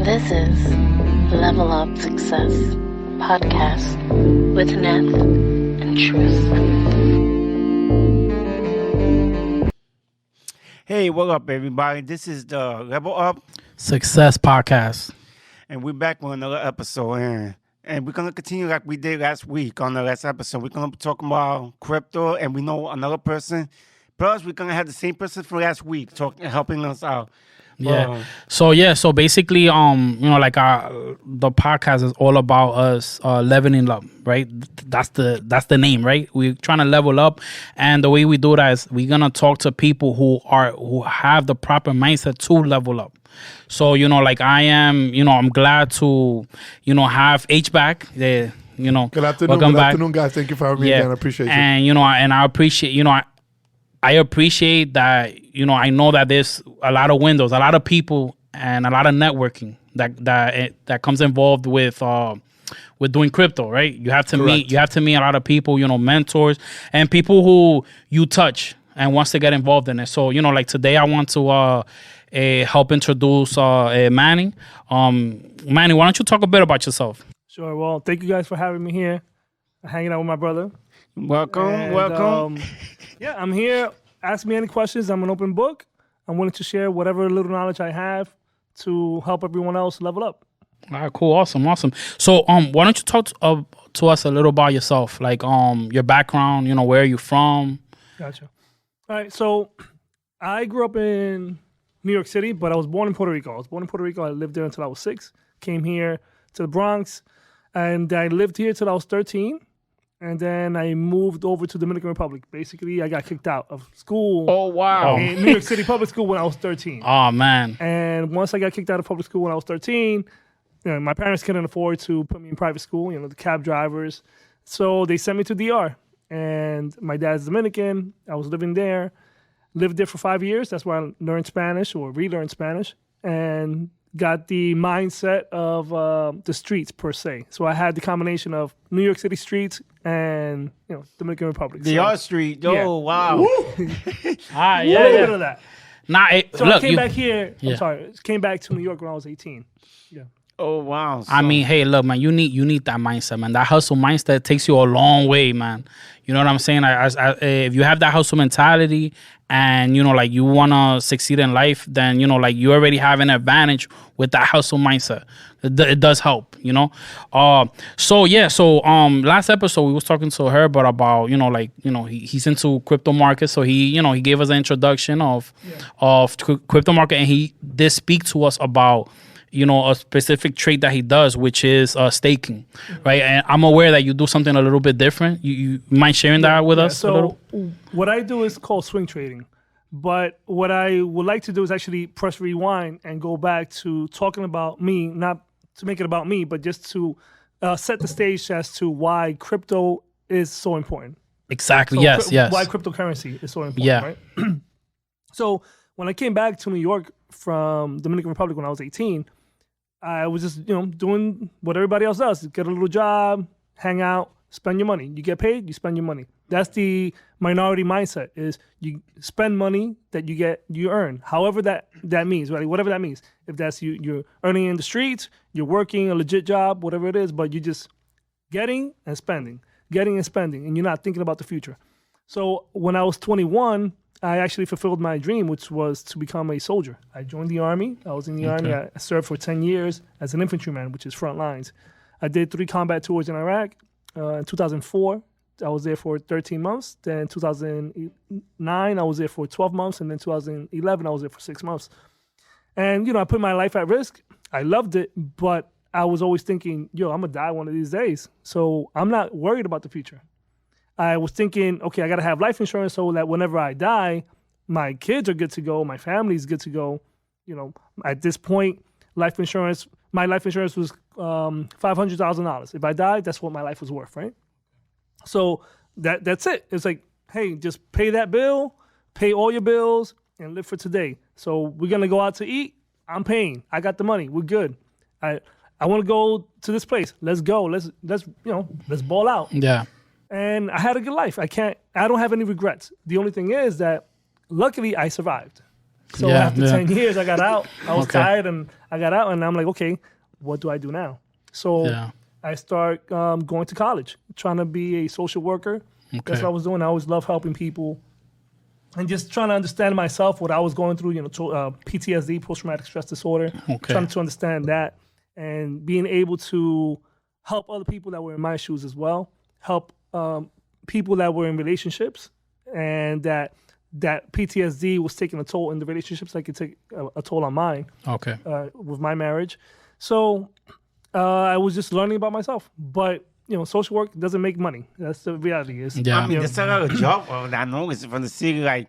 This is Level Up Success Podcast with Neth and Truth. Hey, what up, everybody? This is the Level Up Success Podcast. and we're back with another episode. And we're going to continue like we did last week on the last episode. We're going to be talking about crypto, and we know another person. Plus, we're going to have the same person from last week helping us out. Yeah. So basically, the podcast is all about us leveling up, right? That's the name, right? We're trying to level up, and the way we do that is we're gonna talk to people who have the proper mindset to level up. So I am, I'm glad to, have H back. Good afternoon. Welcome Good back. afternoon, guys. Thank you for having me again. I appreciate you. And I appreciate, I appreciate that, I know that there's a lot of windows, a lot of people, and a lot of networking that comes involved with doing crypto, right? You have to meet a lot of people, mentors and people who you touch and wants to get involved in it. So, like today I want to help introduce Manny. Manny, why don't you talk a bit about yourself? Sure. Well, thank you guys for having me here, hanging out with my brother. Welcome. Yeah, I'm here. Ask me any questions. I'm an open book. I'm willing to share whatever little knowledge I have to help everyone else level up. All right, cool. Awesome. So, why don't you talk to us a little about yourself? Like, your background, where are you from? Gotcha. All right. So, I grew up in New York City, but I was born in Puerto Rico. I lived there until I was 6. Came here to the Bronx, and I lived here till I was 13. And then I moved over to Dominican Republic. Basically, I got kicked out of school. Oh, wow. In New York City public school when I was 13. Oh, man. And once I got kicked out of public school when I was 13, my parents couldn't afford to put me in private school, the cab drivers. So they sent me to DR. And my dad's Dominican. I was living there. Lived there for 5 years. That's where I learned Spanish or relearned Spanish. And got the mindset of the streets per se. So I had the combination of New York City streets and Dominican Republic. DR Street. Oh, yeah. wow. A little bit of that. I came back here. Yeah. I'm sorry. Came back to New York when I was 18. Yeah. Oh, wow. I mean, hey, look, man, you need that mindset, man. That hustle mindset takes you a long way, man. You know what I'm saying? If you have that hustle mentality and, you want to succeed in life, then, you already have an advantage with that hustle mindset. It does help, So last episode we was talking to Heber about, he's into crypto markets. So he gave us an introduction of crypto market, and he did speak to us about a specific trait that he does, which is staking, right? And I'm aware that you do something a little bit different. You mind sharing that with us? So what I do is called swing trading. But what I would like to do is actually press rewind and go back to talking about me, not to make it about me, but just to set the stage as to why crypto is so important. Exactly. So yes. Why cryptocurrency is so important, Yeah. right? So when I came back to New York from Dominican Republic when I was 18, I was just, doing what everybody else does. Get a little job, hang out, spend your money. You get paid, you spend your money. That's the minority mindset, is you spend money that you earn. However that means, right? Whatever that means. If that's you're earning in the streets, you're working a legit job, whatever it is, but you're just getting and spending, and you're not thinking about the future. So when I was 21, I actually fulfilled my dream, which was to become a soldier. I joined the Army. I was in the Army. I served for 10 years as an infantryman, which is front lines. I did 3 combat tours in Iraq. In 2004, I was there for 13 months. Then 2009, I was there for 12 months. And then 2011, I was there for 6 months. And, I put my life at risk. I loved it, but I was always thinking, I'm going to die one of these days. So I'm not worried about the future. I was thinking, okay, I got to have life insurance so that whenever I die, my kids are good to go, my family's good to go. At this point, my life insurance was $500,000. If I died, that's what my life was worth, right? So that's it. It's like, hey, just pay that bill, pay all your bills, and live for today. So we're gonna go out to eat. I'm paying. I got the money. We're good. I want to go to this place. Let's go. Let's ball out. Yeah. And I had a good life. I don't have any regrets. The only thing is that luckily I survived. So after 10 years, I got out. I was tired, and I got out, and I'm like, okay, what do I do now? So I start going to college, trying to be a social worker. Okay. That's what I was doing. I always love helping people and just trying to understand myself, what I was going through, PTSD, post-traumatic stress disorder, trying to understand that and being able to help other people that were in my shoes as well, help people that were in relationships and that PTSD was taking a toll in the relationships, like it took a toll on mine with my marriage. So I was just learning about myself. But, social work doesn't make money. That's the reality. I mean, there's a lot of job I know is from the city. Like,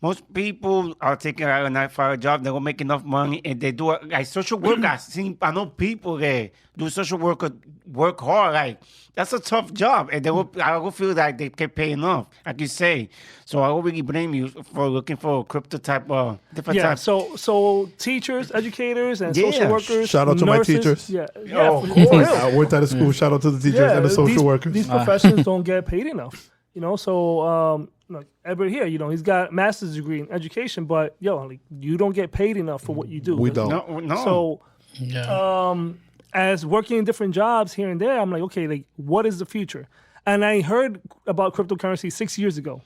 most people are taking out a 9-to-5 job. They don't make enough money, and they do like social work. I know people that do social work work hard. Like, that's a tough job, and I don't feel like they can pay enough, like you say. So I don't really blame you for looking for a crypto type of different type. So teachers, educators, and social workers. Shout out to my teachers. Yeah, of course. I worked at a school. Shout out to the teachers and the social workers. These professions don't get paid enough. So. Like Heber here, he's got a master's degree in education, but you don't get paid enough for what you do. We don't. No. So, as working in different jobs here and there, I'm like, okay, like what is the future? And I heard about cryptocurrency 6 years ago,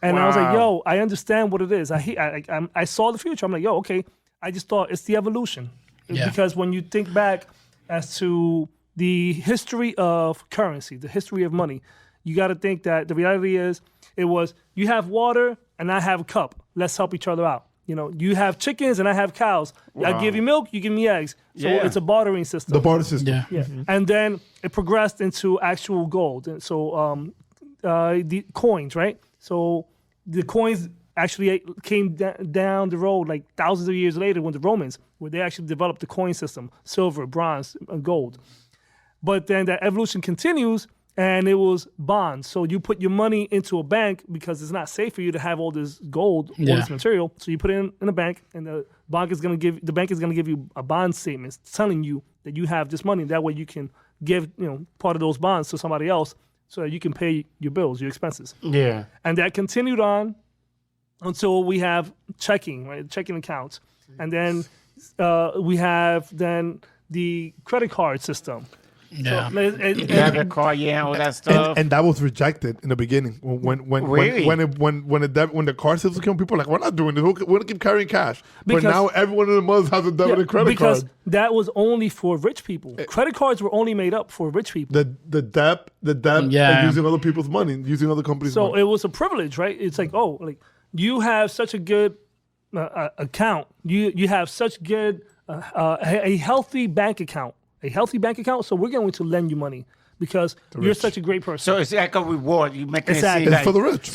and I was like, yo, I understand what it is. I saw the future. I'm like, yo, okay. I just thought it's the evolution, because when you think back as to the history of currency, the history of money, you got to think that the reality is. It was, you have water and I have a cup. Let's help each other out. You have chickens and I have cows. Wow. I give you milk, you give me eggs. So it's a bartering system. The barter system. Yeah. Mm-hmm. And then it progressed into actual gold. And so the coins, right? So the coins actually came down the road like thousands of years later when the Romans, where they actually developed the coin system, silver, bronze, and gold. But then that evolution continues. And it was bonds. So you put your money into a bank because it's not safe for you to have all this gold, all this material. So you put it in a bank, and the bank is going to give you a bond statement telling you that you have this money. That way you can give part of those bonds to somebody else so that you can pay your bills, your expenses. Yeah. And that continued on until we have checking accounts, and then we have then the credit card system. Yeah, debit card, all that stuff, and that was rejected in the beginning. When the card system came, people were like, "We're not doing this. We're gonna keep carrying cash." But now everyone in the month has a debit and credit card. Because that was only for rich people. Credit cards were only made up for rich people. The debt, and using other people's money, using other companies' money. So it was a privilege, right? It's like, you have such a good account. You have such good a healthy bank account. So we're going to lend you money because you're such a great person. So it's like a reward. You making exactly. it seem it's for the rich.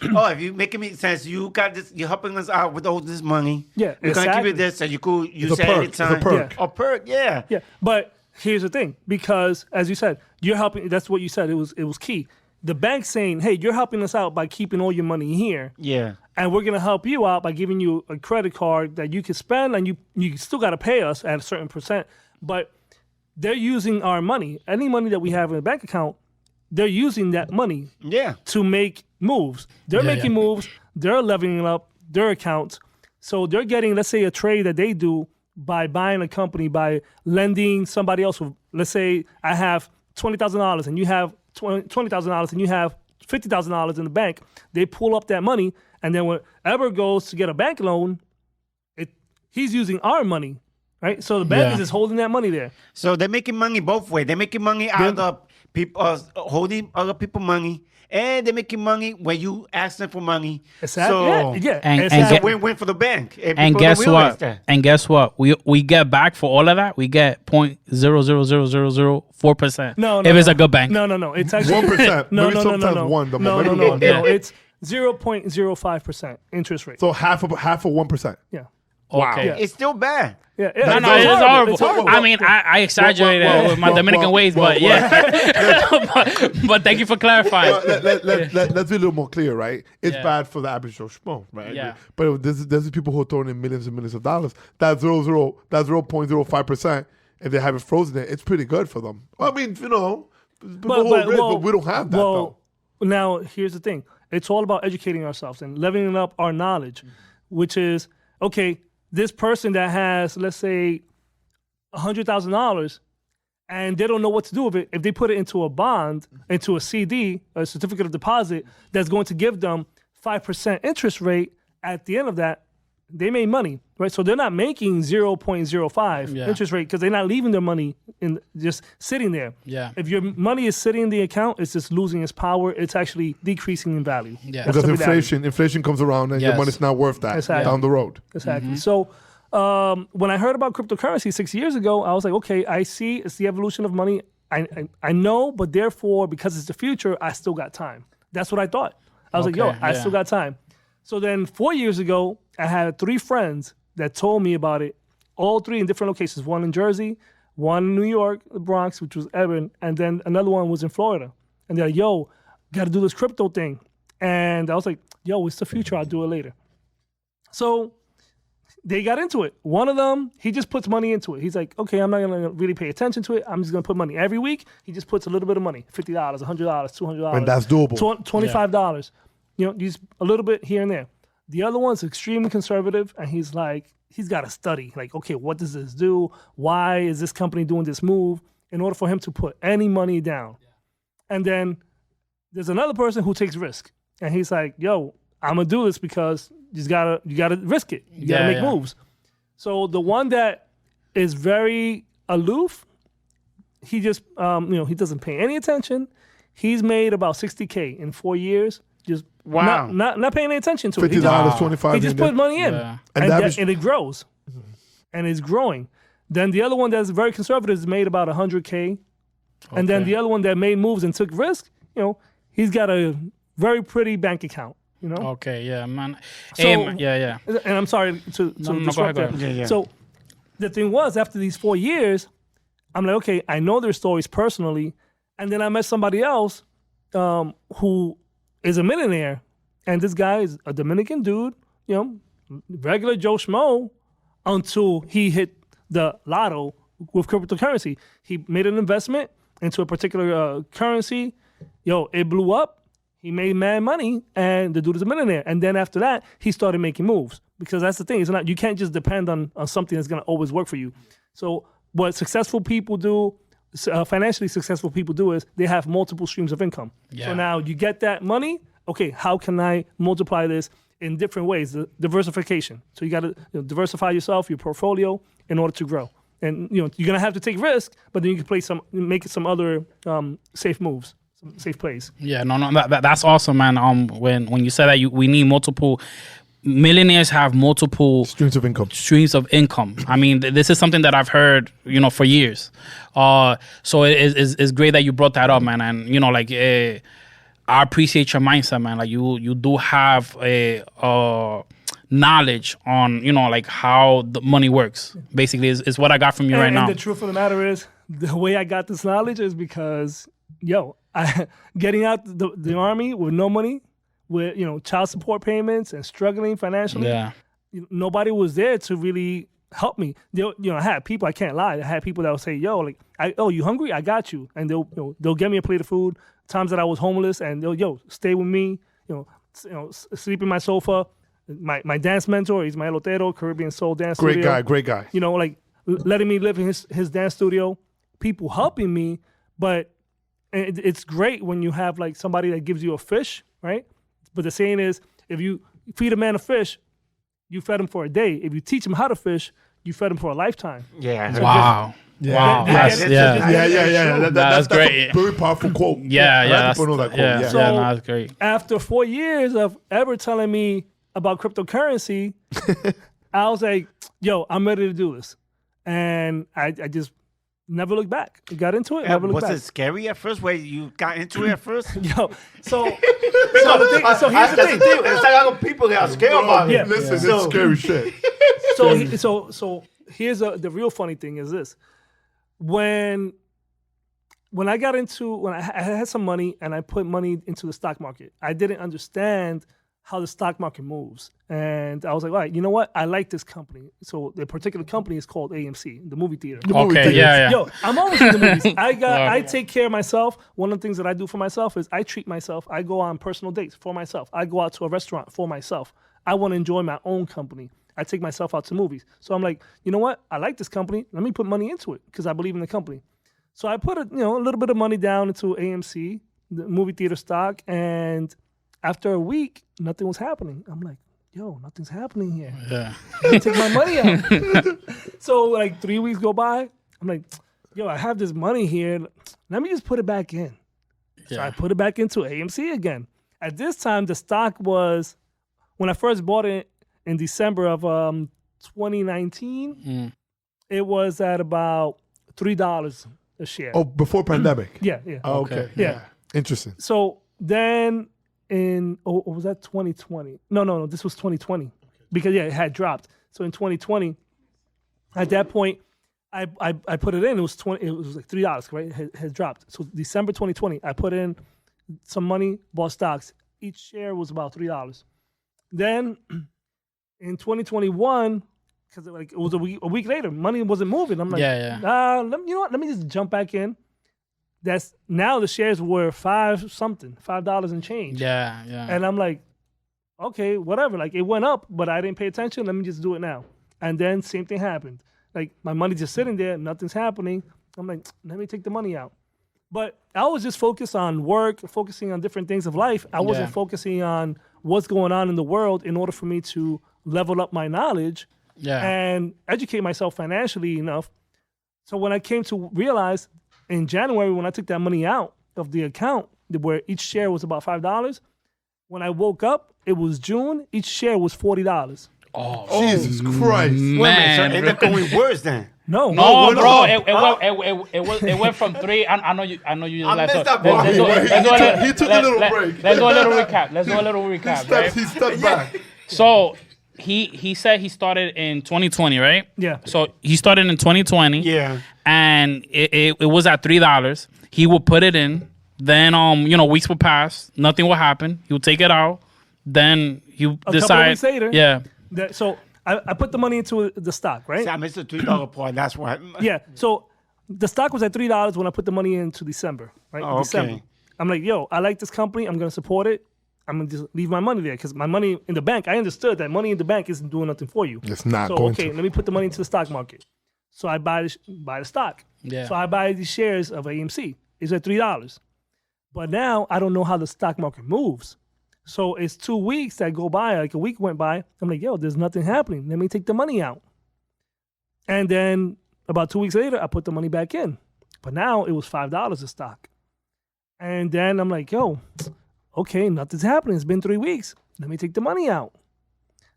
If you making me sense, you got this. You're helping us out with all this money. Yeah, we're gonna give you this, so you say anytime. It's a perk. A perk. Yeah. But here's the thing, because as you said, you're helping. That's what you said. It was key. The bank saying, "Hey, you're helping us out by keeping all your money here." Yeah. And we're gonna help you out by giving you a credit card that you can spend, and you still got to pay us at a certain percent, but they're using our money. Any money that we have in a bank account, they're using that money to make moves. They're making moves. They're leveling up their accounts. So they're getting, let's say, a trade that they do by buying a company, by lending somebody else. Let's say I have $20,000 and you have $20,000 and you have $50,000 in the bank. They pull up that money, and then when Heber goes to get a bank loan, he's using our money. Right, so the bank is just holding that money there. So they're making money both ways. They're making money out of people holding other people money, and they're making money when you ask them for money. Exactly. So And it's a win-win for the bank. And guess what? And guess what? We get back for all of that. We get 0.00004%. No, if it's a good bank. No. It's actually 1%. No. No. It's 0.05% interest rate. So half of 1%. Yeah. Wow. Okay. It's still bad. No, it's horrible. I mean, I exaggerated with my Dominican ways, but but thank you for clarifying. Let's be a little more clear, right? It's bad for the average Joe Schmo, right? Yeah. But there's people who are throwing in millions and millions of dollars. That 0.05%, if they have it frozen there, it's pretty good for them. I mean, but we don't have that, though. Now, here's the thing. It's all about educating ourselves and leveling up our knowledge, which is, okay, this person that has, let's say, $100,000, and they don't know what to do with it, if they put it into a bond, into a CD, a certificate of deposit, that's going to give them 5% interest rate at the end of that, they made money, right? So they're not making 0.05 interest rate because they're not leaving their money in just sitting there. Yeah. If your money is sitting in the account, it's just losing its power. It's actually decreasing in value. Yeah. Because inflation comes around and your Yes. money's not worth that down the road. Exactly. So when I heard about cryptocurrency 6 years ago, I was like, okay, I see it's the evolution of money. I know, but therefore, because it's the future, I still got time. That's what I thought. I was like, yo, I still got time. So then 4 years ago, I had 3 friends that told me about it, all 3 in different locations. One in Jersey, one in New York, the Bronx, which was Heber, and then another one was in Florida. And they're like, yo, got to do this crypto thing. And I was like, yo, it's the future. I'll do it later. So they got into it. One of them, he just puts money into it. He's like, okay, I'm not going to really pay attention to it. I'm just going to put money. Every week, he just puts a little bit of money, $50, $100, $200. And that's doable. $25. You know, just a little bit here and there. The other one's extremely conservative, and he's like, he's got to study. Like, okay, what does this do? Why is this company doing this move? In order for him to put any money down. Yeah. And then there's another person who takes risk. And he's like, yo, I'm going to do this because you gotta risk it. You gotta make moves. So the one that is very aloof, he just, he doesn't pay any attention. He's made about $60K in 4 years. Just not paying any attention to it. $50, $25. He just put money in, and it grows, and it's growing. Then the other one that's very conservative is made about $100K, and then the other one that made moves and took risk, he's got a very pretty bank account. Okay, yeah, man. So, And I'm sorry to disrupt that. Yeah. So the thing was, after these 4 years, I'm like, okay, I know their stories personally, and then I met somebody else who is a millionaire, and this guy is a Dominican dude, regular Joe Schmo, until he hit the lotto with cryptocurrency. He made an investment into a particular currency. It blew up. He made mad money, and the dude is a millionaire. And then after that, he started making moves, because that's the thing. It's not, you can't just depend on something that's going to always work for you. So what successful people do, financially successful people do, is they have multiple streams of income. Yeah. So now you get that money. Okay, how can I multiply this in different ways? The diversification. So you got to diversify yourself, your portfolio, in order to grow. And you're gonna have to take risk, but then you can make some other safe moves. Safe plays. Yeah, no, that's awesome, man. When you said that we need multiple millionaires have multiple streams of income. I mean, this is something that I've heard, for years. So it's great that you brought that up, man. And I appreciate your mindset, man. Like you do have a knowledge on how the money works. Basically, is what I got from you right now. And the truth of the matter is, the way I got this knowledge is because getting out the army with no money, with child support payments and struggling financially. Yeah, nobody was there to really help me. I had people, I can't lie, I had people that would say, you hungry? I got you, and they'll get me a plate of food. Times that I was homeless, and they'll stay with me. Sleep in my sofa. My dance mentor, he's my elotero, Caribbean soul dance studio. Great guy. Letting me live in his dance studio. People helping me, but it's great when you have somebody that gives you a fish, right? But the saying is, if you feed a man a fish, you fed him for a day. If you teach him how to fish, you fed him for a lifetime. Yeah. So wow. Wow. That's great. A very powerful quote. Yeah. People know that quote. Yeah. So That's great. After 4 years of ever telling me about cryptocurrency, I was like, I'm ready to do this. And I just never looked back. Got into it, never looked back. Was it scary at first? Where you got into it at first? So here's the thing. It's like people that are scared about it. Yeah. Listen, it's scary shit. So here's the real funny thing is this. When I got into, when I had some money and I put money into the stock market, I didn't understand how the stock market moves. And I was like, all right, you know what? I like this company. So the particular company is called AMC, the movie theater. I'm always in the movies. I take care of myself. One of the things that I do for myself is I treat myself. I go on personal dates for myself. I go out to a restaurant for myself. I want to enjoy my own company. I take myself out to movies. So I'm like, you know what? I like this company. Let me put money into it because I believe in the company. So I put a little bit of money down into AMC, the movie theater stock, and after a week, nothing was happening. I'm like, yo, nothing's happening here. Yeah. Let me take my money out. So like 3 weeks go by. I'm like, yo, I have this money here. Let me just put it back in. So I put it back into AMC again. At this time, the stock was, when I first bought it in December of 2019, it was at about $3 a share. Oh, before pandemic. Yeah. Oh, okay. Yeah. Interesting. So then was that 2020? No, this was 2020. Because it had dropped. So in 2020, at that point, I put it in. It was like $3, right? It had dropped. So December 2020, I put in some money, bought stocks. Each share was about $3. Then in 2021, because it was a week later, money wasn't moving. I'm like, you know what? Let me just jump back in. That's now the shares were $5 and change. Yeah. And I'm like, okay, whatever. Like it went up, but I didn't pay attention. Let me just do it now. And then same thing happened. Like my money's just sitting there, nothing's happening. I'm like, let me take the money out. But I was just focused on work, focusing on different things of life. I wasn't focusing on what's going on in the world in order for me to level up my knowledge and educate myself financially enough. So when I came to realize in January, when I took that money out of the account, where each share was about $5, when I woke up, it was June, each share was $40. Oh, Jesus Christ. Man. So it ended up going worse then. No, No, bro. no. It went from 3. I know you. I Like, missed so, that part. He took a little break. Let's do a little recap. Right? He stepped back. So he said he started in 2020, right? Yeah. So he started in 2020. Yeah. And it was at $3. He would put it in. Then weeks would pass. Nothing would happen. He would take it out. Then he would decide. Couple of weeks later. Yeah. So I put the money into the stock, right? See, I missed the $3 part. That's why. Yeah. So the stock was at $3 when I put the money into December, right? Oh, okay. December. I'm like, yo, I like this company. I'm going to support it. I'm going to just leave my money there because my money in the bank, I understood that money in the bank isn't doing nothing for you. It's not so, going okay, to. let me put the money into the stock market. So I buy the stock. Yeah. So I buy these shares of AMC. It's at $3. But now I don't know how the stock market moves. So it's 2 weeks that go by, like a week went by. I'm like, yo, there's nothing happening. Let me take the money out. And then about 2 weeks later, I put the money back in. But now it was $5 a stock. And then I'm like, yo, okay, nothing's happening. It's been 3 weeks. Let me take the money out.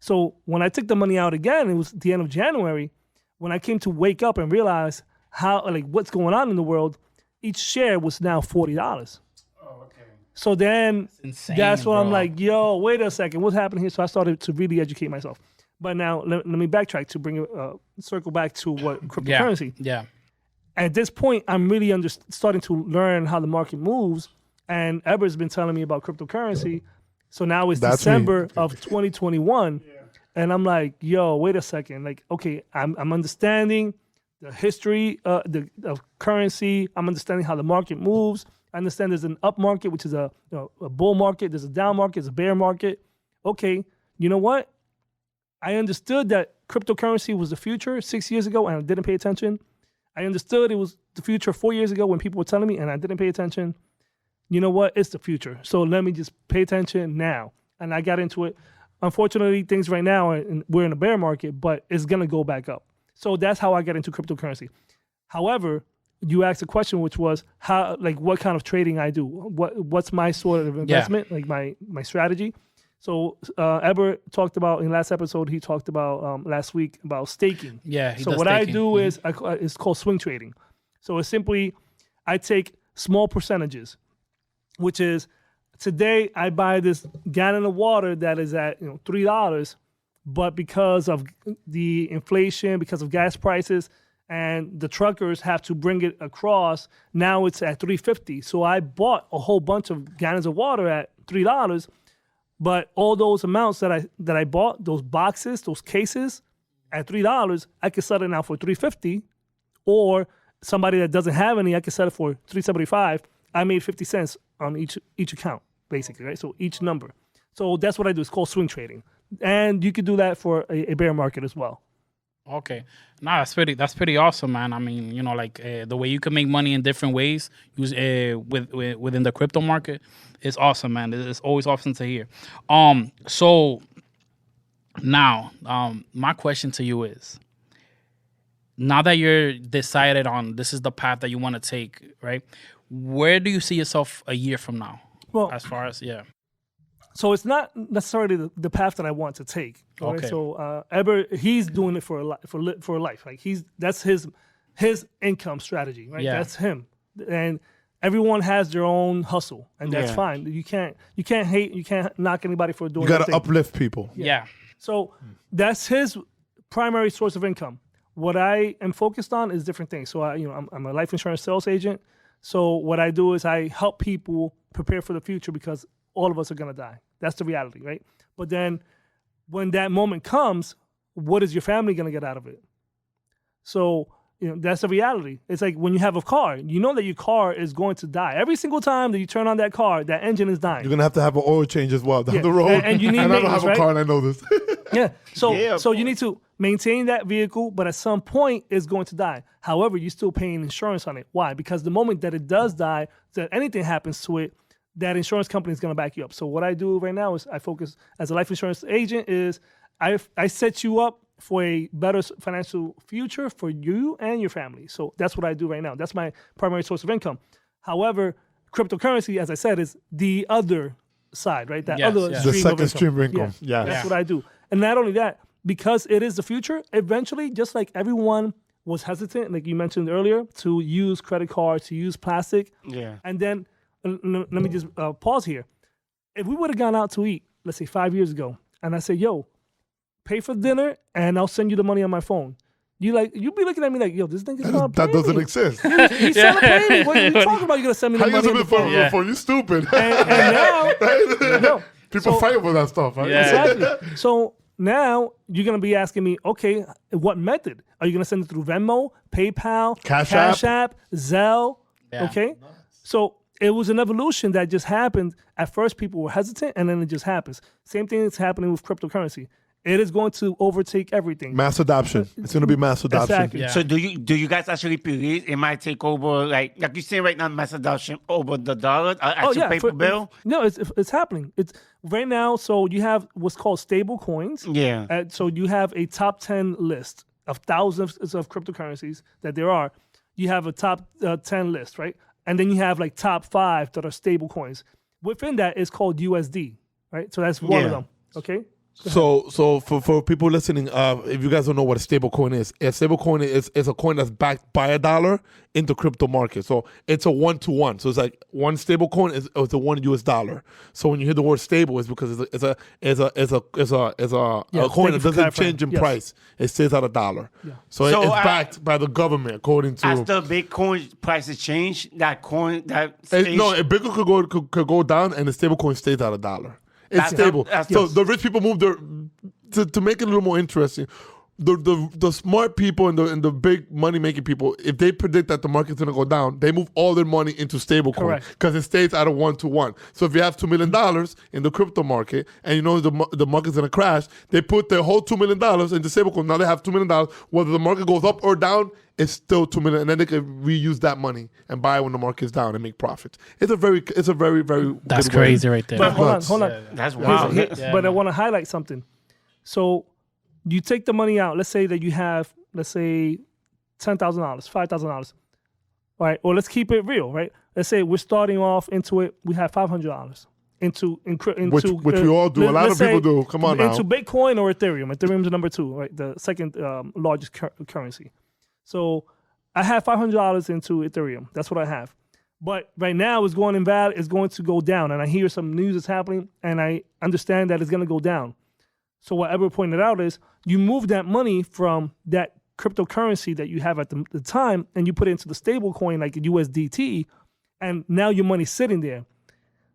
So when I took the money out again, it was the end of January. When I came to wake up and realize what's going on in the world, each share was now $40. So then that's when I'm like, yo, wait a second, what's happening here? So I started to really educate myself. But now let me backtrack to bring circle back to what cryptocurrency. Yeah. At this point, I'm really starting to learn how the market moves. And Heber's been telling me about cryptocurrency. So now it's December of 2021. And I'm like, yo, wait a second. Like, okay, I'm understanding the history of currency. I'm understanding how the market moves. I understand there's an up market, which is a bull market. There's a down market. There's a bear market. Okay, you know what? I understood that cryptocurrency was the future 6 years ago, and I didn't pay attention. I understood it was the future 4 years ago when people were telling me, and I didn't pay attention. You know what? It's the future. So let me just pay attention now. And I got into it. Unfortunately, things right now, we're in a bear market, but it's going to go back up. So that's how I got into cryptocurrency. However, you asked a question, which was what kind of trading I do. What's my sort of investment, like my strategy. So Heber talked about in last episode. He talked about last week about staking. Yeah. So what I do is it's called swing trading. So it's simply I take small percentages, which is today I buy this gallon of water that is at $3, but because of the inflation, because of gas prices, and the truckers have to bring it across, now it's at $3.50. So I bought a whole bunch of gallons of water at $3, but all those amounts that I bought, those boxes, those cases, at $3, I could sell it now for $3.50, or somebody that doesn't have any, I could sell it for $3.75. I made 50 cents on each account, basically, right? So each number. So that's what I do. It's called swing trading. And you could do that for a bear market as well. Okay, nah, that's pretty awesome, man. I mean, like the way you can make money in different ways, within the crypto market, is awesome, man. It's always awesome to hear. So now, my question to you is: now that you're decided on this is the path that you want to take, right? Where do you see yourself a year from now? Well, as far as So it's not necessarily the path that I want to take. Right? Okay. So Heber, he's doing it for a life. Like that's his income strategy. Right. Yeah. That's him. And everyone has their own hustle, and that's fine. You can't hate. You can't knock anybody for doing. You got their to thing. uplift people. yeah. So that's his primary source of income. What I am focused on is different things. So I'm a life insurance sales agent. So what I do is I help people prepare for the future because all of us are gonna die. That's the reality, right? But then when that moment comes, what is your family gonna get out of it? So that's the reality. It's like when you have a car, you know that your car is going to die. Every single time that you turn on that car, that engine is dying. You're gonna have to have an oil change as well down the road. And you need and I don't have maintenance, a car, and I know this. Yeah. So Yeah, so you need to maintain that vehicle, but at some point it's going to die. However, you're still paying insurance on it. Why? Because the moment that it does die, that anything happens to it, that insurance company is going to back you up. So what I do right now is I focus as a life insurance agent is I set you up for a better financial future for you and your family. So that's what I do right now. That's my primary source of income. However, cryptocurrency, as I said, is the other side, right? That Yes, other yes. stream The of second income. stream of income. Yeah. Yes. That's what I do. And not only that, because it is the future, eventually, just like everyone was hesitant, like you mentioned earlier, to use credit cards, to use plastic. Yeah. And then, let me just pause here. If we would have gone out to eat, let's say 5 years ago, and I said, yo, pay for dinner and I'll send you the money on my phone. You'd be looking at me like, yo, this nigga's trying to play That doesn't me. exist. He's trying to play me. What are you talking about? You're going to send me How the you money using on it the for? phone. Yeah. For you stupid. And now, no. People So- fight over that stuff. Right? Yeah. Exactly. So now you're going to be asking me, okay, what method? Are you going to send it through Venmo, PayPal, Cash App, Zelle? Yeah. Okay. So it was an evolution that just happened. At first, people were hesitant, and then it just happens. Same thing is happening with cryptocurrency. It is going to overtake everything. Mass adoption. It's going to be mass adoption. Exactly. Yeah. So do you guys actually believe it might take over like you say right now, mass adoption over the dollar, actual paper bill? No, it's happening. It's right now. So you have what's called stable coins. Yeah. So you have a top 10 list of thousands of cryptocurrencies that there are. You have a top 10 list, right? And then you have like top 5 that are stable coins. Within that is called USD, right? So that's one of Yeah. them. Okay. So for people listening, if you guys don't know what a stable coin is, a stable coin is a coin that's backed by a dollar into crypto market. So it's a 1-to-1. So it's like one stable coin is a $1 US. So when you hear the word stable, it's because it's a coin that doesn't change in price. It stays at a dollar. Yeah. So So it's I- backed by the government according to. As the Bitcoin prices change, that coin that No, a Bitcoin could go down and the stable coin stays at a dollar. It's That's- stable. that's- So yes. the rich people move their to make it a little more interesting. The smart people and the big money making people, if they predict that the market's gonna go down, they move all their money into stablecoin Correct. because it stays at a 1-to-1. So if you have $2 million in the crypto market and you know the market's gonna crash, they put their whole $2 million into stablecoin. Now they have $2 million. Whether the market goes up or down, it's still $2 million, and then they can reuse that money and buy when the market's down and make profits. It's a very That's good way. crazy right there. But hold nuts. on. that's Here's- wild. here- but I want to highlight something. So you take the money out. Let's say that you have, let's say, $10,000, $5,000. All right. Or let's keep it real, right? Let's say we're starting off into it. We have $500 into Which we all do. A lot let's of people say do. Come on now. into Bitcoin or Ethereum. Ethereum's number 2, right? The second largest currency. So I have $500 into Ethereum. That's what I have. But right now it's going it's going to go down. And I hear some news is happening and I understand that it's going to go down. So what Heber pointed out is you move that money from that cryptocurrency that you have at the time and you put it into the stable coin like USDT, and now your money's sitting there.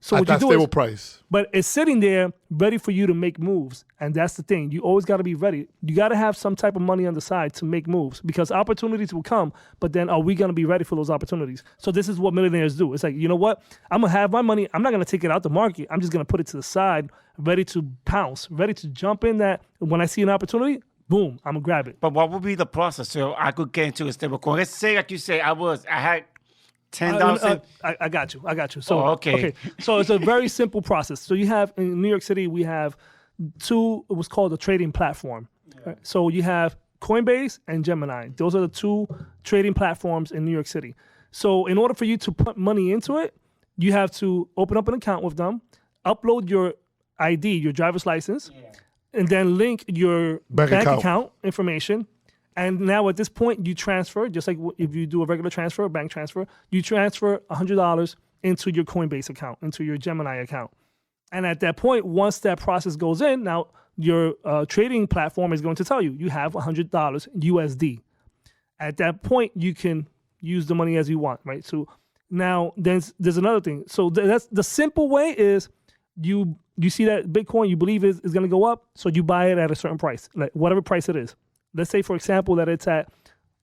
So at what you that do stable is, price. but it's sitting there ready for you to make moves. And that's the thing. You always got to be ready. You got to have some type of money on the side to make moves because opportunities will come. But then are we going to be ready for those opportunities? So this is what millionaires do. It's like, you know what? I'm going to have my money. I'm not going to take it out the market. I'm just going to put it to the side, ready to pounce, ready to jump in that. When I see an opportunity, boom, I'm going to grab it. But what would be the process so I could get into a stable coin? Let's say, like you say, I had $10,000. I got you. So okay. So it's a very simple process. So you have in New York City, we have two. It was called a trading platform. Right? So you have Coinbase and Gemini. Those are the two trading platforms in New York City. So in order for you to put money into it, you have to open up an account with them, upload your ID, your driver's license, and then link your bank account information. And now at this point, you transfer, just like if you do a regular transfer, a bank transfer, you transfer $100 into your Coinbase account, into your Gemini account. And at that point, once that process goes in, now your trading platform is going to tell you, you have $100 USD. At that point, you can use the money as you want, right? So now there's another thing. So that's the simple way is you see that Bitcoin you believe is going to go up, so you buy it at a certain price, like whatever price it is. Let's say, for example, that it's at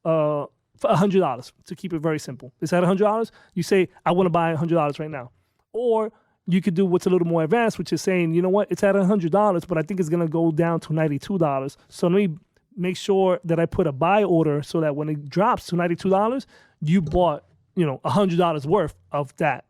$100 to keep it very simple. It's at $100. You say, I want to buy $100 right now. Or you could do what's a little more advanced, which is saying, you know what, it's at $100, but I think it's going to go down to $92. So let me make sure that I put a buy order so that when it drops to $92, you bought, $100 worth of that.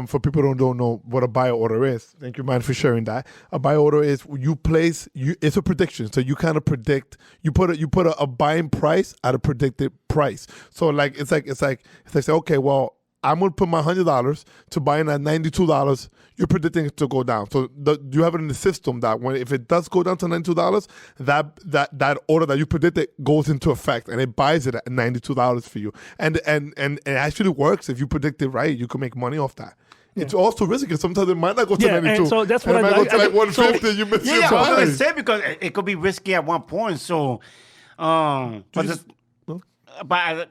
For people who don't know what a buy order is, thank you, man, for sharing that. A buy order is it's a prediction. So you kind of predict. You put a buying price at a predicted price. So it's like if they say, okay, well, I'm gonna put my $100 to buy in at $92. You're predicting it to go down. So you have it in the system that if it does go down to $92, that order that you predicted goes into effect and it buys it at $92 for you. And it actually works if you predict it right. You can make money off that. Yeah. It's also risky because sometimes it might not go to 92. And so that's what it might go to like 150. So, you miss your I was buy. gonna say because it could be risky at one point. So, my bad.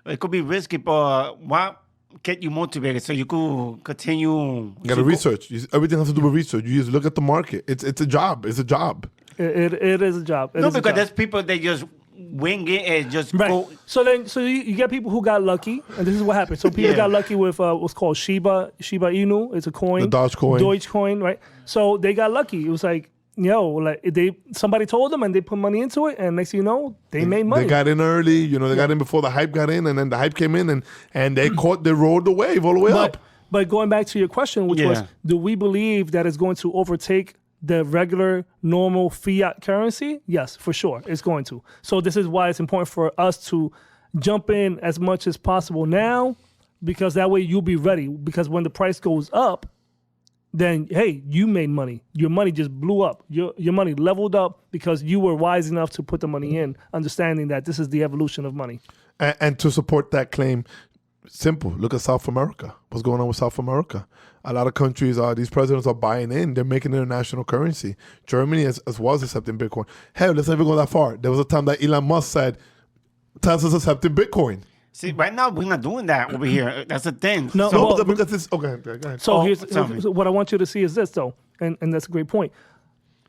It could be risky, but what get you motivated so you could continue? You got to research. Everything has to do with research. You just look at the market. It's a job. It's a job. It is a job. Because there's people that just wing it and just go. So you get people who got lucky, and this is what happened. So people got lucky with what's called Shiba Inu. It's a coin. The Dogecoin, right? So they got lucky. It was like, somebody told them and they put money into it, and next thing you know, they made money. They got in early, they got in before the hype got in, and then the hype came in, and they rode the wave all the way up. But going back to your question, which was, do we believe that it's going to overtake the regular, normal fiat currency? Yes, for sure, it's going to. So this is why it's important for us to jump in as much as possible now, because that way you'll be ready. Because when the price goes up, then, hey, you made money. Your money just blew up. Your money leveled up because you were wise enough to put the money in, understanding that this is the evolution of money. And to support that claim, simple. Look at South America. What's going on with South America? A lot of countries, these presidents are buying in. They're making it a national currency. Germany as well is accepting Bitcoin. Hell, let's not even go that far. There was a time that Elon Musk said, Tesla's accepting Bitcoin. See, right now we're not doing that over here. That's the thing. No, because this. Okay, go ahead. So what I want you to see is this, though, and that's a great point.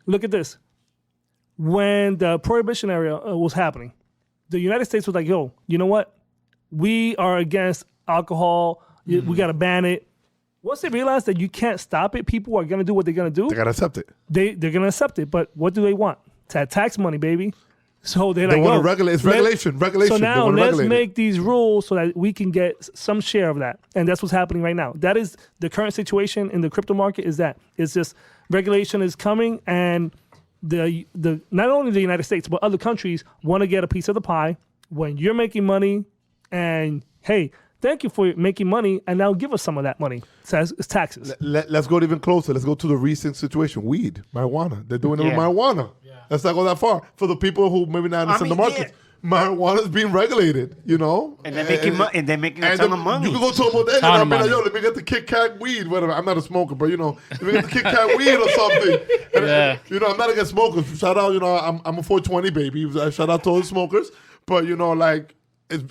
Look at this. When the Prohibition era was happening, the United States was like, "Yo, you know what? We are against alcohol. We got to ban it." Once they realize that you can't stop it, people are gonna do what they're gonna do. They gotta accept it. They're gonna accept it. But what do they want? Tax money, baby. So they want to regulate. It's regulation. So now let's make these rules so that we can get some share of that. And that's what's happening right now. That is the current situation in the crypto market. It's just regulation is coming, and the not only the United States but other countries want to get a piece of the pie. When you're making money, and hey, thank you for making money, and now give us some of that money. It's taxes. Let's go even closer. Let's go to the recent situation. Weed, marijuana. They're doing it with marijuana. Yeah. Let's not go that far. For the people who maybe not understand the market, marijuana is being regulated, And they're making a ton of money. You can go to a bodega and be like, let me get the Kit Kat weed, whatever. I'm not a smoker, but, let me get the Kit Kat weed or something. And, I'm not against smokers. Shout out, I'm a 420 baby. Shout out to all the smokers. But,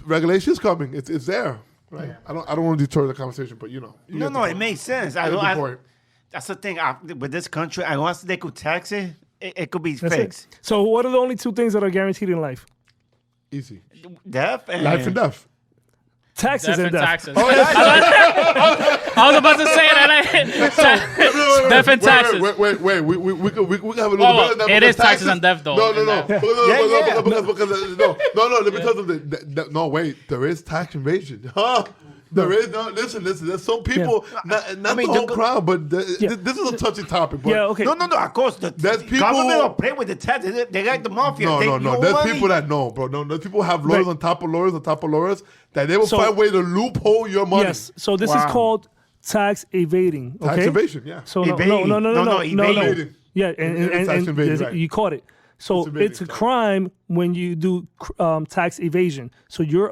regulation's coming. It's there. right? I don't want to deter the conversation, but you get the No, point. it makes sense. You get the point. That's the thing. With this country, unless they could tax it, it could be That's fixed. it. So what are the only two things that are guaranteed in life? Easy. Death and Life and death. Taxes and death. taxes. I was about to say that. Death and taxes. Wait. We can have a little Well, bit of that. it because is taxes and death, though. No. Yeah. Because no, wait. There is tax evasion. Huh? There is no. Listen. There's some people, not the whole crowd, but this is a touchy topic. But Yeah, okay. No. Of course, There's people- government will play with the tax. They like the mafia. No. There's people that know, bro. No, there's people who have lawyers on top of lawyers that they will find a way to loophole your money. Yes. So this is called tax evading. Okay? Tax evasion, yeah. So Evading. no. Evading. Yeah, and tax evasion, right. you caught it. So evading, it's a sorry. crime when you do tax evasion. So you're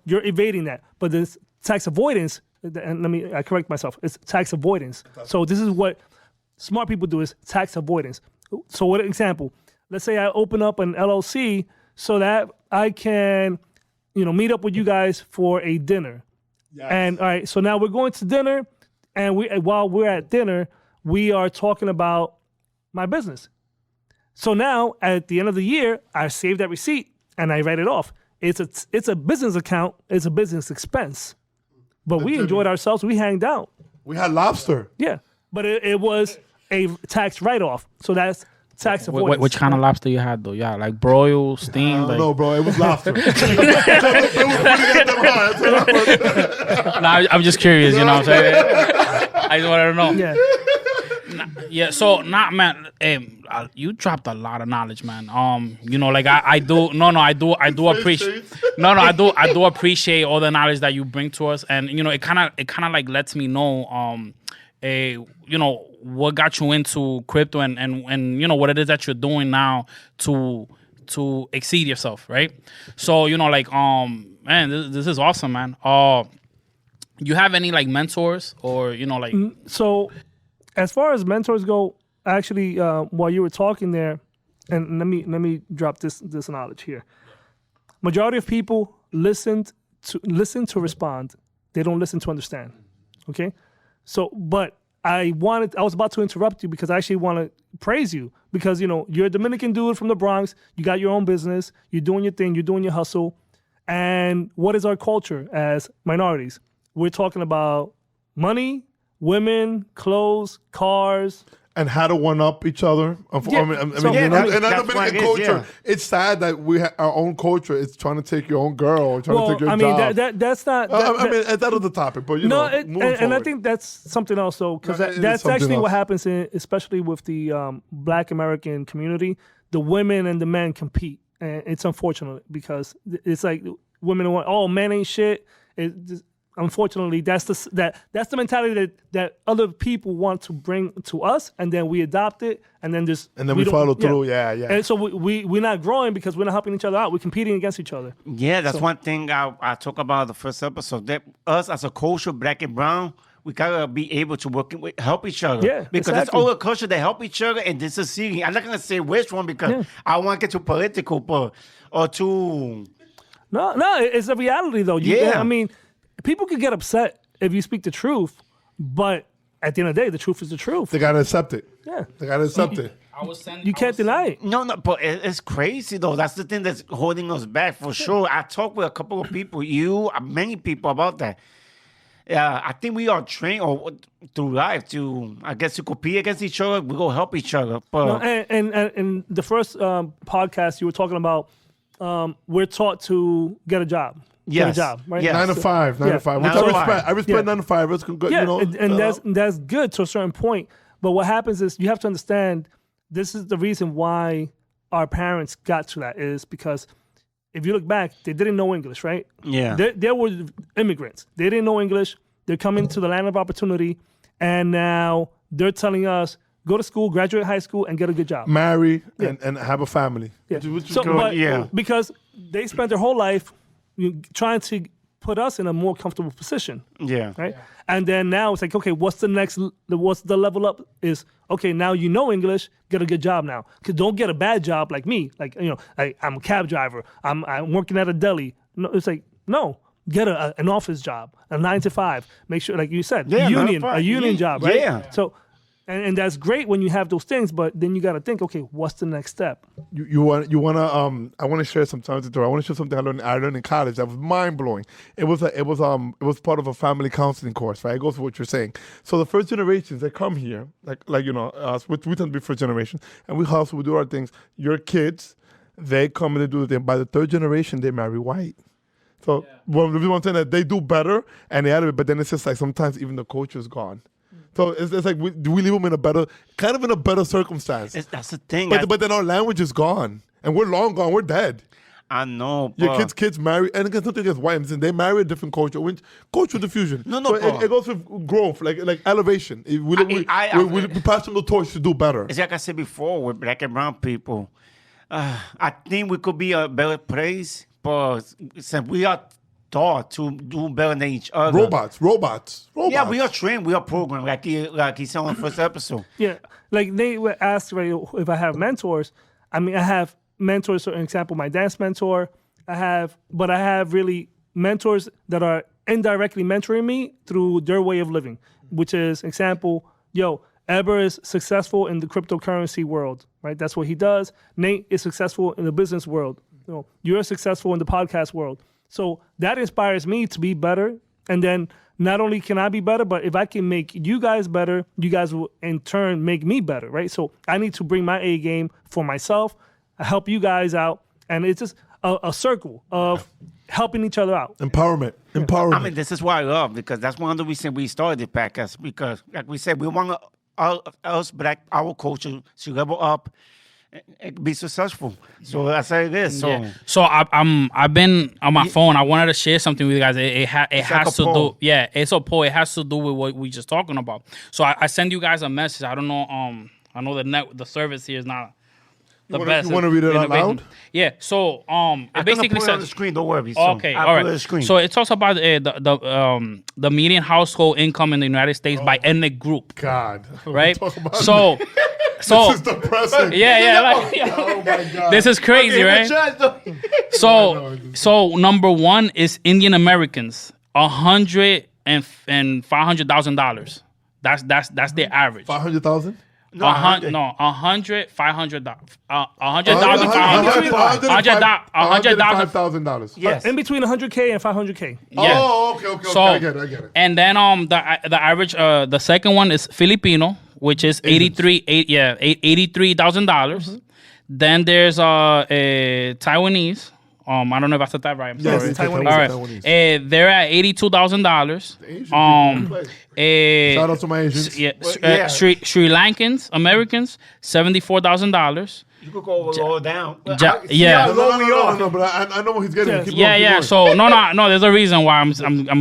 evading that. But this tax avoidance. And I correct myself. It's tax avoidance. So this is what smart people do: is tax avoidance. So, what example? Let's say I open up an LLC so that I can, meet up with you guys for a dinner. Yes. And all right, so now we're going to dinner, and while we're at dinner, we are talking about my business. So now at the end of the year, I save that receipt and I write it off. It's a business account. It's a business expense. But we enjoyed ourselves. We hanged out. We had lobster. Yeah, but it was a tax write-off. So that's tax avoidance. Which kind of lobster you had though? Yeah, like broil, steamed. I don't know, bro. It was lobster. It was pretty goddamn hard. Nah, I'm just curious. You know what I'm saying? I just wanted to know. Yeah. Yeah, so man, you dropped a lot of knowledge, man. Like I do appreciate. I do appreciate all the knowledge that you bring to us, and it kind of like lets me know, what got you into crypto, and what it is that you're doing now to exceed yourself, right? So man, this is awesome, man. You have any like mentors or So, as far as mentors go, actually, while you were talking there, and let me drop this knowledge here. Majority of people listen to respond. They don't listen to understand. Okay, so but I was about to interrupt you because I actually want to praise you because you're a Dominican dude from the Bronx. You got your own business. You're doing your thing. You're doing your hustle. And what is our culture as minorities? We're talking about money, women, clothes, cars. And how to one up each other. Yeah. And that's the what Dominican it is, culture, yeah. it's sad that we have our own culture. It's trying to take your own girl, or trying to take your job. That's not. That is the topic, but No, moving and I forward. think that's something else, though, because No, it is that's something actually what else. happens, especially with the Black American community. The women and the men compete, and it's unfortunate because it's like women want, oh, men ain't shit. Unfortunately, that's the mentality that other people want to bring to us, and then we adopt it, and then we don't- follow through. Yeah. And so we're not growing because we're not helping each other out. We're competing against each other. Yeah, that's one thing I talk about the first episode. That us as a culture, black and brown, we gotta be able to help each other. Yeah, because exactly. it's all a culture that help each other and this is succeeding. I'm not gonna say which one because I want to get too political, or too. No, it's a reality though. Yeah. I mean, people could get upset if you speak the truth, but at the end of the day, the truth is the truth. They gotta accept it. Yeah. They gotta accept it. You can't deny it. No, but it's crazy though. That's the thing that's holding us back for sure. I talked with a couple of people, many people about that. I think we are trained through life to compete against each other. We go help each other. But No, and the first podcast you were talking about, we're taught to get a job. Get Yes. a job, right? Yes. 9 to 5, 9 to 5. Which 9 to 5. I respect Yeah. 9 to 5. It's good. Yeah, and that's good to a certain point. But what happens is you have to understand this is the reason why our parents got to that is because if you look back, they didn't know English, right? Yeah. They were immigrants. They didn't know English. They're coming to the land of opportunity, and now they're telling us, go to school, graduate high school, and get a good job. marry and have a family. Yeah. Which is So, good. but because they spent their whole life trying to put us in a more comfortable position, yeah. right? And then now it's like, okay, what's the level up? Is okay, now you know English, get a good job now. Because don't get a bad job like me. Like, I'm a cab driver. I'm working at a deli. No, it's like, no. get an office job, a 9 to 5. Make sure, like you said, Yeah, a union job, right? Yeah. So, and that's great when you have those things, but then you got to think, okay, what's the next step? You want to I want to share some time to do. I want to share something I learned in college that was mind blowing. It was part of a family counseling course, right? It goes with what you're saying. So the first generations that come here, like you know, us, we tend to be first generation, and we hustle, we do our things. Your kids, they come and they do the thing. By the third generation, they marry white. So the reason I'm saying that they do better and they add it, but then it's just like sometimes even the culture's gone. So it's like we leave them in a better circumstance. That's the thing. But then our language is gone, and we're long gone. We're dead. I know. Your kids marry, and against nothing against whites, and they marry a different culture. Cultural diffusion. No, so it goes with growth, like elevation. We pass them the torch to do better. It's like I said before with black and brown people. I think we could be a better place, but since we are taught to do better than each other. Robots. Yeah, we are trained, we are programmed, like he said on the first episode. Yeah, like they were asked right, if I have mentors. I mean, I have mentors. For example, my dance mentor. I have really mentors that are indirectly mentoring me through their way of living, which is example. Heber is successful in the cryptocurrency world, right? That's what he does. Nate is successful in the business world. You're successful in the podcast world. So that inspires me to be better. And then not only can I be better, but if I can make you guys better, you guys will in turn make me better, right? So I need to bring my A game for myself, help you guys out. And it's just a circle of helping each other out. Empowerment. I mean, this is what I love, because that's one of the reasons we started the podcast, because like we said, we want us black, our culture to level up and be successful. So that's how it is. So, So I've been on my phone. I wanted to share something with you guys. It has like to poll. do. Yeah, it's a poll. It has to do with what we just talking about. So I send you guys a message. I don't know. I know the service here is not the best. You want to read it out loud? Yeah. So it basically put it on the says. screen. Don't worry. So Okay, I'll all put it on the right. screen. So it talks about the median household income in the United States by ethnic group, God. right? Talk about So this is depressing. yeah, like Oh my God. this is crazy, right? So number one is Indian Americans, $100,000 and $500,000. That's their average. 500,000. No, $100,000, $500,000, $105,000. Yes. In between 100K and 500K. Yeah. Oh, okay. So I get it. And then the average the second one is Filipino, which is $83,000. Then there's Taiwanese. I don't know if I said that right. I'm Yes, sorry. Taiwanese. All right. Taiwanese. They're at $82,000. Shout out to my Asians. Sri Lankans, Americans, $74,000. You could go lower down. No, But but I know what he's getting. Yes. Keep going, keep Yeah. going. So no. There's a reason why I'm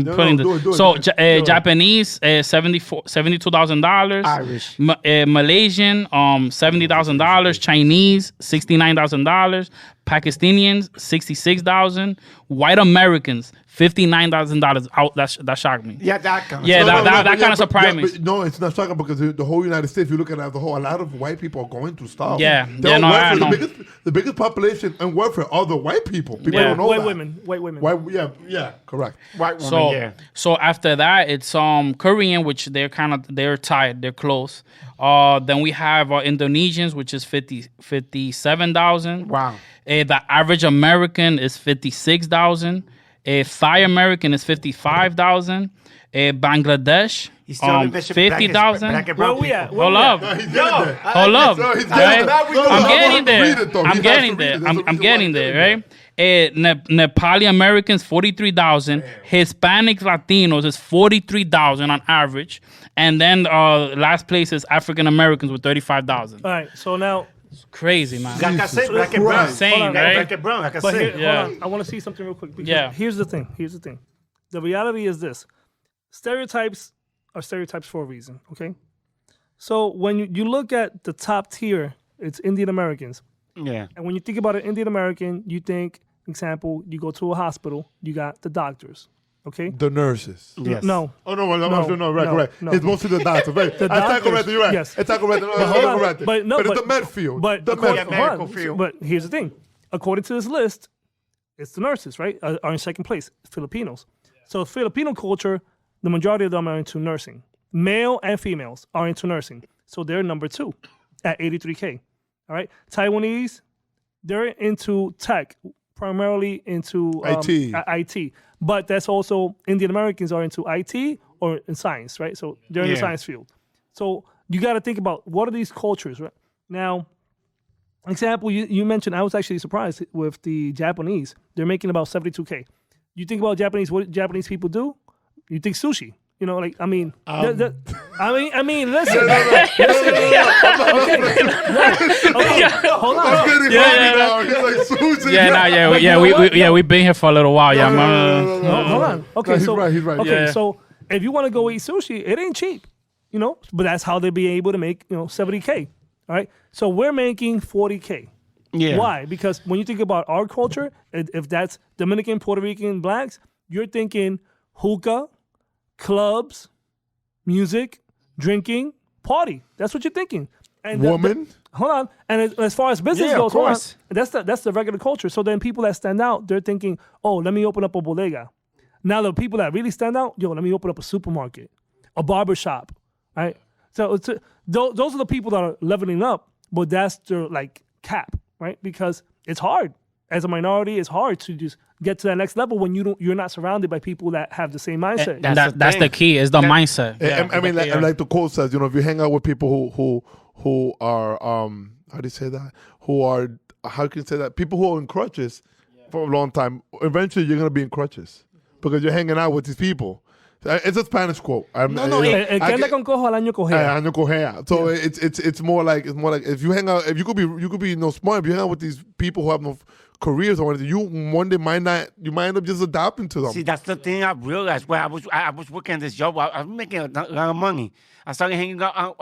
putting do this. it, So do it. Japanese, $72,000. Irish. Malaysian, $70,000. Chinese, $69,000. Pakistanians, $66,000. White Americans, $59,000. That shocked me. Yeah, that kind of Yeah, stuff. that kind of surprised me. No, it's not shocking because the whole United States, if you look at it as a whole, a lot of white people are going through stuff. Yeah. They're on I welfare. know. The biggest population on welfare are the white people. People Yeah. don't know White that. women. Yeah, correct. White woman, So after that, it's Korean, which they're tied, they're close. Then we have Indonesians, which is 57,000. Wow. The average American is 56,000. Thai American is 55,000. Bangladesh, He's still in Bishop 50,000. Black and brown Where we at? people. Hold up. No, he's getting there. Hold up. No, he's Right? getting there. I'm getting there. Read it, though. I'm He getting has to read there. it. There's a I'm reason getting why he's there, right? Nepali Americans, 43,000. Hispanic Latinos is 43,000 on average. And then last place is African Americans with 35,000. All right. So now, Crazy, man. Like I said, Jesus black and brown. Christ. Same, Hold on, right? Black and brown, like I but said. here, Yeah. hold on. I want to see something real quick. Because Yeah. Here's the thing. The reality is this: stereotypes are stereotypes for a reason. Okay. So when you look at the top tier, it's Indian Americans. Yeah. And when you think about an Indian American, you think, example, you go to a hospital, you got the doctors. Okay. The nurses. Yes. No. Oh, no, right, no, correct. no. It's mostly the doctors, right? The I doctors, correct, you're right. yes. It's correct, hold on, correct. but no, it's but- the med field. But the according- med Yeah, field. medical field. But here's the thing: according to this list, it's the nurses, right, are in second place, Filipinos. So Filipino culture, the majority of them are into nursing. Male and females are into nursing. So they're number 2 at 83K. All right. Taiwanese, they're into tech, primarily into IT. But that's also Indian Americans are into IT or in science, right? So they're in the science field. So you got to think about what are these cultures, right? Now, example, you mentioned, I was actually surprised with the Japanese. They're making about 72K. You think about Japanese, what Japanese people do? You think sushi. You know, like, I mean, listen. Listen. Okay, hold on. We've been here for a little while. Hold on. Okay, he's right. Okay, Yeah. so if you want to go eat sushi, it ain't cheap, you know, but that's how they be able to make, 70K. All right. So we're making 40K. Yeah. Why? Because when you think about our culture, if that's Dominican, Puerto Rican, blacks, you're thinking hookah, clubs, music, drinking, party. That's what you're thinking. And Woman. Hold on. And as far as business Yeah, goes, of hold on. course. That's the regular culture. So then people that stand out, they're thinking, oh, let me open up a bodega. Now the people that really stand out, let me open up a supermarket, a barber shop, right? So those are the people that are leveling up, but that's their like cap, right? Because it's hard. As a minority, it's hard to just get to that next level when you're not surrounded by people that have the same mindset. That's the key. Is the mindset. I mean, like the quote says, if you hang out with people who are how do you say that? How can you say that? People who are in crutches for a long time. Eventually, you're gonna be in crutches because you're hanging out with these people. It's a Spanish quote. El que anda con cojo al año cojea. Año cojea. So it's more like if you hang out, if you could be smart. If you hang out with these people who have no careers or anything, you one day might end up just adapting to them. See, that's the thing I realized. When I was working at this job, I was making a lot of money. I started hanging out,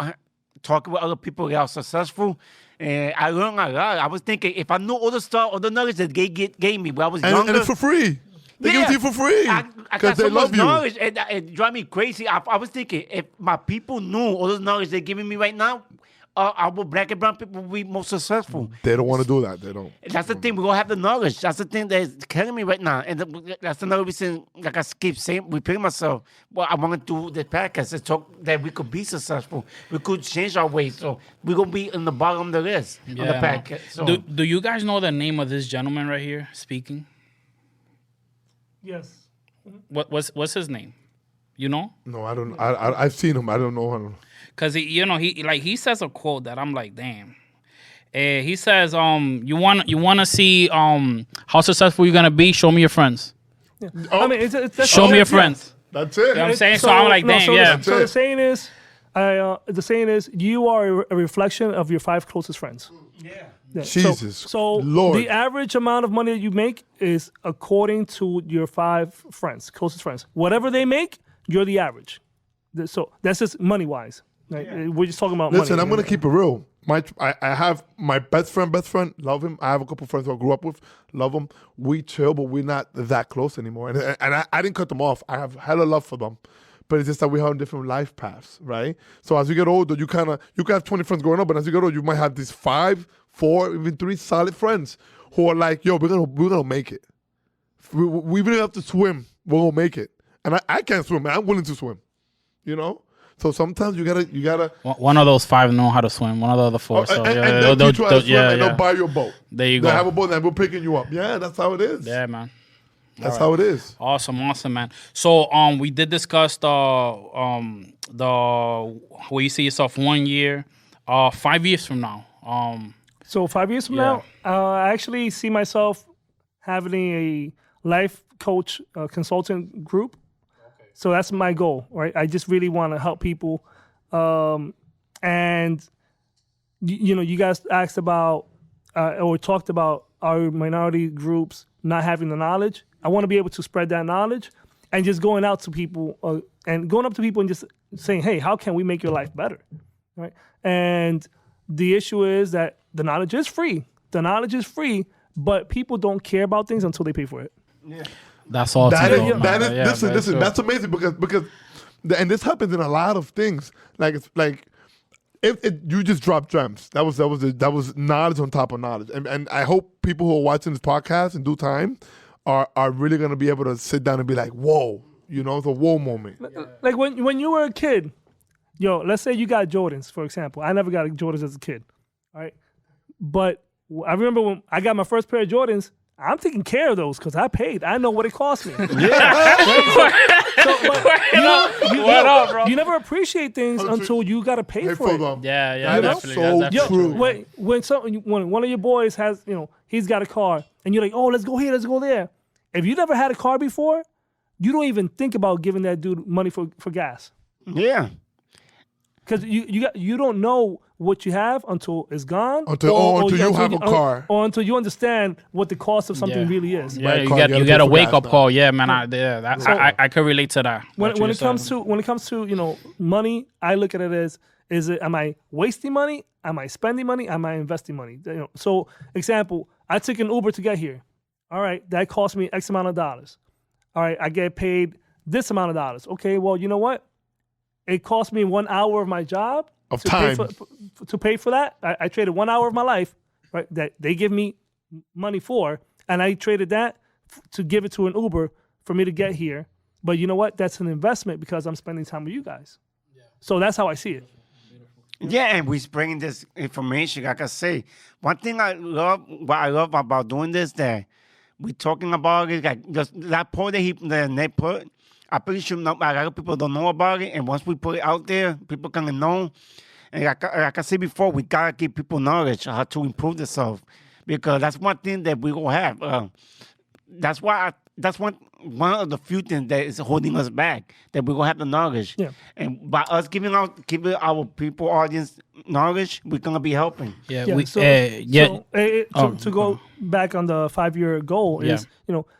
talking with other people that are successful, and I learned a lot. I was thinking, if I knew all the stuff, all the knowledge that they gave me when I was younger. And it's for free. They give it to you for free I because got they so much love you. knowledge, and it drive me crazy. I was thinking, if my people knew all the knowledge they're giving me right now, our black and brown people will be more successful. They don't want to do that. They don't. That's the thing. We don't have the knowledge. That's the thing that's killing me right now. And that's another reason, like I keep saying, repeating myself, well, I want to do the podcast and talk that we could be successful. We could change our ways. So we're going to be in the bottom of the list on the podcast. So. Do you guys know the name of this gentleman right here speaking? Yes. What's his name? You know? No, I don't. I've seen him. I don't know him. Cause he says a quote that I'm like, damn. He says, you wanna see how successful you're gonna be? Show me your friends. Yeah. I mean, show me your friends. That's it. You know what I'm saying? So I'm like, damn, So the saying is, you are a reflection of your 5 closest friends. Yeah. Jesus. So Lord. the average amount of money that you make is according to your 5 friends, closest friends. Whatever they make, you're the average. So that's just money wise. Like, we're just talking about money. Listen, I'm gonna keep it real. I have my best friend, love him. I have a couple friends who I grew up with, love them. We chill, but we're not that close anymore. And I didn't cut them off. I have hella love for them. But it's just that we have different life paths, right? So as you get older, you can have 20 friends growing up, but as you get older, you might have these 5, 4, even 3 solid friends who are like, yo, we're gonna make it. We really have to swim. We're gonna make it. And I can't swim, man. I'm willing to swim. You know? So sometimes you gotta. One of those 5 know how to swim. One of the other 4. So and they'll teach you how to swim, and they'll buy you a boat. There you They'll go. have a boat and we're picking you up. Yeah, that's how it is. Yeah, man. That's how it is. Awesome, man. So we did discuss the where you see yourself 1 year, 5 years from now. So 5 years from now, I actually see myself having a life coach consultant group. So that's my goal, right? I just really want to help people. And, you guys asked about or talked about our minority groups not having the knowledge. I want to be able to spread that knowledge and just going out to people and going up to people and just saying, hey, how can we make your life better, right? And the issue is that the knowledge is free. The knowledge is free, but people don't care about things until they pay for it. Yeah. That's all. Listen. That's amazing because, and this happens in a lot of things. If you just drop gems, that was knowledge on top of knowledge, and I hope people who are watching this podcast in due time are really gonna be able to sit down and be like, whoa, You know, it's a whoa moment. Like when you were a kid, yo, let's say you got Jordans, for example. I never got Jordans as a kid, all right? But I remember when I got my first pair of Jordans, I'm taking care of those because I paid. I know what it cost me. You never appreciate things until you got to pay for it. Yeah, That's definitely. so true. When one of your boys has, he's got a car, and you're like, oh, let's go here, let's go there. If you never had a car before, you don't even think about giving that dude money for gas. Yeah. Because you don't know what you have until it's gone. Until you have a car. Or until you understand what the cost of something really is. Yeah, Right, you car, got you a gotta wake pay for up gas call. Yeah, man. I could relate to that. When it comes to money, I look at it as am I wasting money? Am I spending money? Am I investing money? So example, I took an Uber to get here. All right, that cost me X amount of dollars. All right, I get paid this amount of dollars. Okay, well, you know what? It cost me 1 hour of my job Of to time. to pay for that. I traded 1 hour of my life, right? That they give me money for, and I traded that to give it to an Uber for me to get here. But you know what? That's an investment because I'm spending time with you guys. Yeah. So that's how I see it. Yeah, and we're bringing this information. Like I say, one thing what I love about doing this, that we're talking about it, like just that point that they put. I'm pretty sure a lot of people don't know about it, and once we put it out there, people can know. And like I said before, we gotta give people knowledge how to improve themselves, because that's one thing that we will have. That's one of the few things that is holding us back, that we will have the knowledge. Yeah. And by us giving our people audience knowledge, we're gonna be helping. Yeah, to go back on the 5-year goal is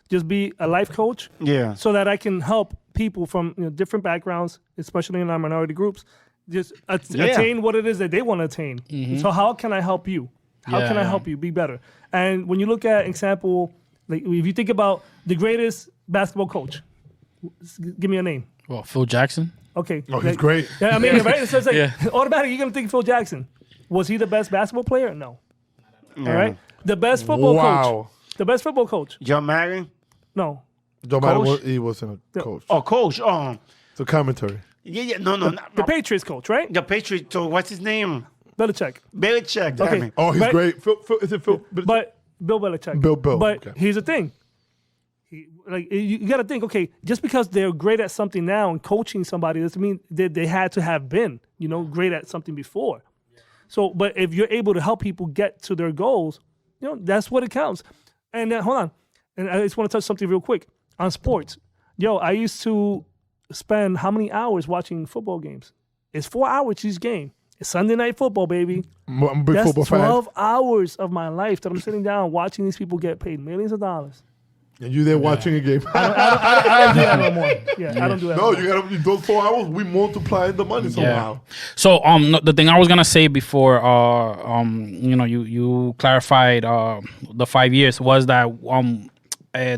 just be a life coach. Yeah. So that I can help people from different backgrounds, especially in our minority groups, just attain what it is that they want to attain. Mm-hmm. So how can I help you? How can I help you be better? And when you look at example, like if you think about the greatest basketball coach, give me a name. Well, Phil Jackson. Okay. Oh, he's great. Yeah, I mean, right? So it's like automatically you're gonna think Phil Jackson. Was he the best basketball player? No. Yeah. All right. The best football Wow. coach. The best football coach. John Marion? No. Don't matter Coach? what, he wasn't a coach. Oh, coach. Oh, It's a commentary. yeah. No. The Patriots coach, right? The Patriots. So what's his name? Belichick. Belichick. Damn Okay. it. Oh, he's Right. great. Phil, is it Phil? But Bill Belichick. Bill, But okay. here's the thing. You got to think, okay, just because they're great at something now and coaching somebody doesn't mean that they had to have been, great at something before. So, but if you're able to help people get to their goals, that's what it counts. And hold on. And I just want to touch something real quick on sports. I used to spend how many hours watching football games? It's 4 hours each game. It's Sunday night football, baby. I'm a big That's football 12 fan. hours of my life that I'm sitting down watching these people get paid millions of dollars. And you there watching a game. I don't do that no more. Yeah, I don't do that. No, no more. you gotta those 4 hours. We multiply the money somehow. So the thing I was gonna say before you clarified the 5 years was that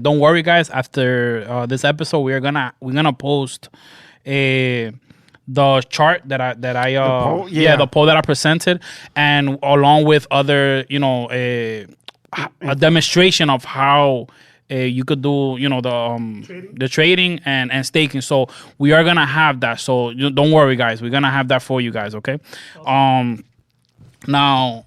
don't worry guys, after this episode we're gonna post the chart that I the poll that I presented, and along with other a demonstration of how you could do the trading and staking. So we are gonna have that. So don't worry guys, we're gonna have that for you guys. Okay. Now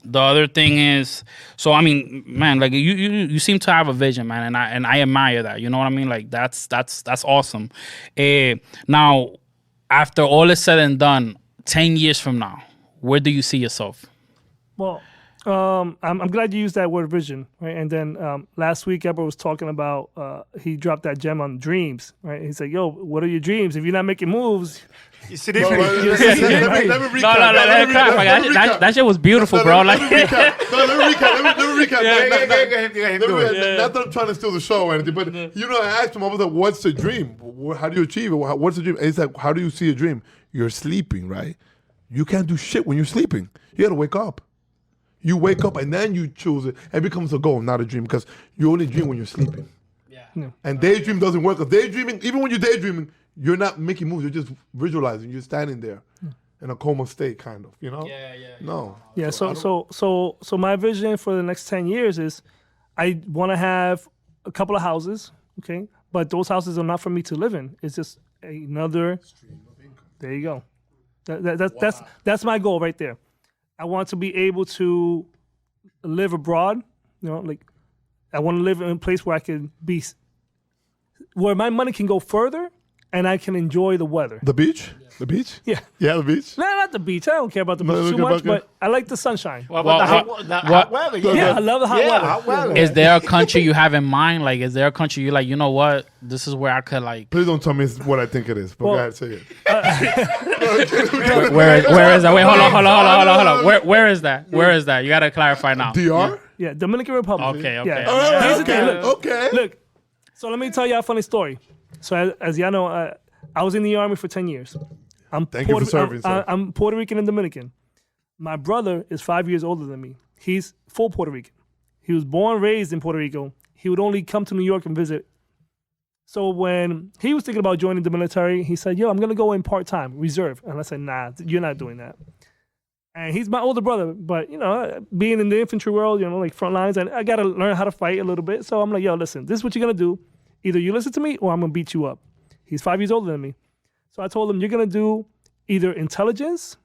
the other thing is, so I mean, man, like you seem to have a vision, man, and I admire that. You know what I mean? Like that's awesome. Now, after all is said and done, 10 years from now, where do you see yourself? Well, I'm glad you used that word vision, right? And then last week, Heber was talking about he dropped that gem on dreams, right? He said, "Yo, what are your dreams? If you're not making moves, You see No, different. let me recap. That shit was beautiful, bro. Let me recap. Let me recap. Go ahead. Not that I'm trying to steal the show or anything, but I asked him, I was like, what's the dream? How do you achieve it? What's the dream? And he's like, how do you see a dream? You're sleeping, right? You can't do shit when you're sleeping. You got to wake up. You wake up and then you choose it. It becomes a goal, not a dream, because you only dream when you're sleeping. Yeah. And daydream doesn't work. Because daydreaming, even when you're daydreaming, you're not making moves. You're just visualizing. You're standing there in a coma state, kind of. No. Yeah. So my vision for the next 10 years is I want to have a couple of houses. Okay. but those houses are not for me to live in. It's just another stream of income. There you go. That's my goal right there. I want to be able to live abroad. You know, like I want to live in a place where I can be, where my money can go further, and I can enjoy the weather. The beach? The beach? Yeah. Yeah, the beach. No, not the beach. I don't care about the beach too much, but I like the sunshine. What about the hot weather? Yeah, I love the hot weather. Hot weather. Is there a country you have in mind? Like, is there a country you're like, you know what? This is where I could like. Please don't tell me it's what I think it is. But go ahead, say it. Where is that? Wait, hold on. Where is that? Where is that? You gotta clarify now. DR? Yeah, Dominican Republic. Okay. Yeah. All right, Here's the thing. okay. Look, so let me tell you a funny story. So as y'all know, I was in the Army for 10 years. Thank you for serving, sir. I'm Puerto Rican and Dominican. My brother is 5 years older than me. He's full Puerto Rican. He was born, raised in Puerto Rico. He would only come to New York and visit. So when he was thinking about joining the military, he said, yo, I'm going to go in part-time, reserve. And I said, nah, you're not doing that. And he's my older brother. But, you know, being in the infantry world, you know, like front lines, and I got to learn how to fight a little bit. So I'm like, yo, listen, this is what you're going to do. Either you listen to me or I'm going to beat you up. He's 5 years older than me. So I told him, you're going to do either intelligence,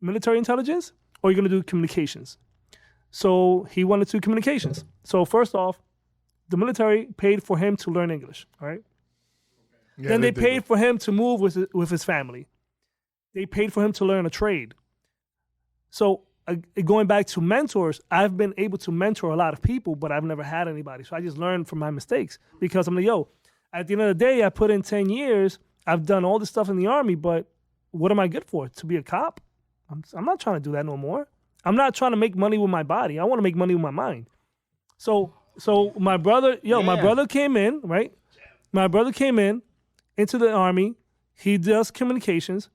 military intelligence, or you're going to do communications. So he wanted to do communications. So first off, the military paid for him to learn English, all right? Yeah, then they paid for him to move with his family. They paid for him to learn a trade. So going back to mentors, I've been able to mentor a lot of people, but I've never had anybody. So I just learned from my mistakes because I'm like, yo, at the end of the day, I put in 10 years. I've done all this stuff in the Army, but what am I good for? To be a cop? I'm not trying to do that no more. I'm not trying to make money with my body. I want to make money with my mind. So my brother, my brother came in, right? My brother came into the Army. He does communications.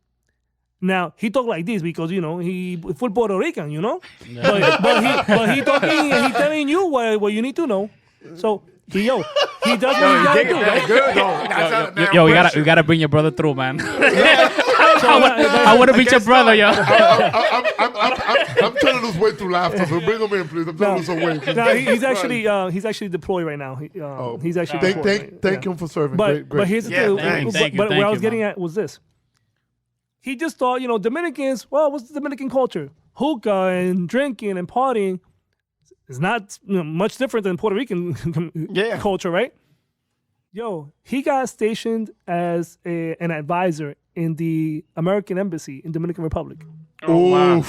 Now, he talk like this because, you know, he full Puerto Rican, you know? Yeah. But he talking and he telling you what you need to know. So, he does what he gotta do, right? Yo, you gotta bring your brother through, man. I want to beat your brother, yo. I'm trying to lose weight through laughter, so bring him in, please. I'm trying to lose some weight. No, he's actually deployed right now. He's actually deployed. Thank him for serving. But here's the thing. Thank you, but where I was getting at was this. He just thought, you know, Dominicans, well, what's the Dominican culture? Hookah and drinking and partying is not much different than Puerto Rican culture, right? Yo, he got stationed as an advisor in the American Embassy in Dominican Republic. Oh, wow.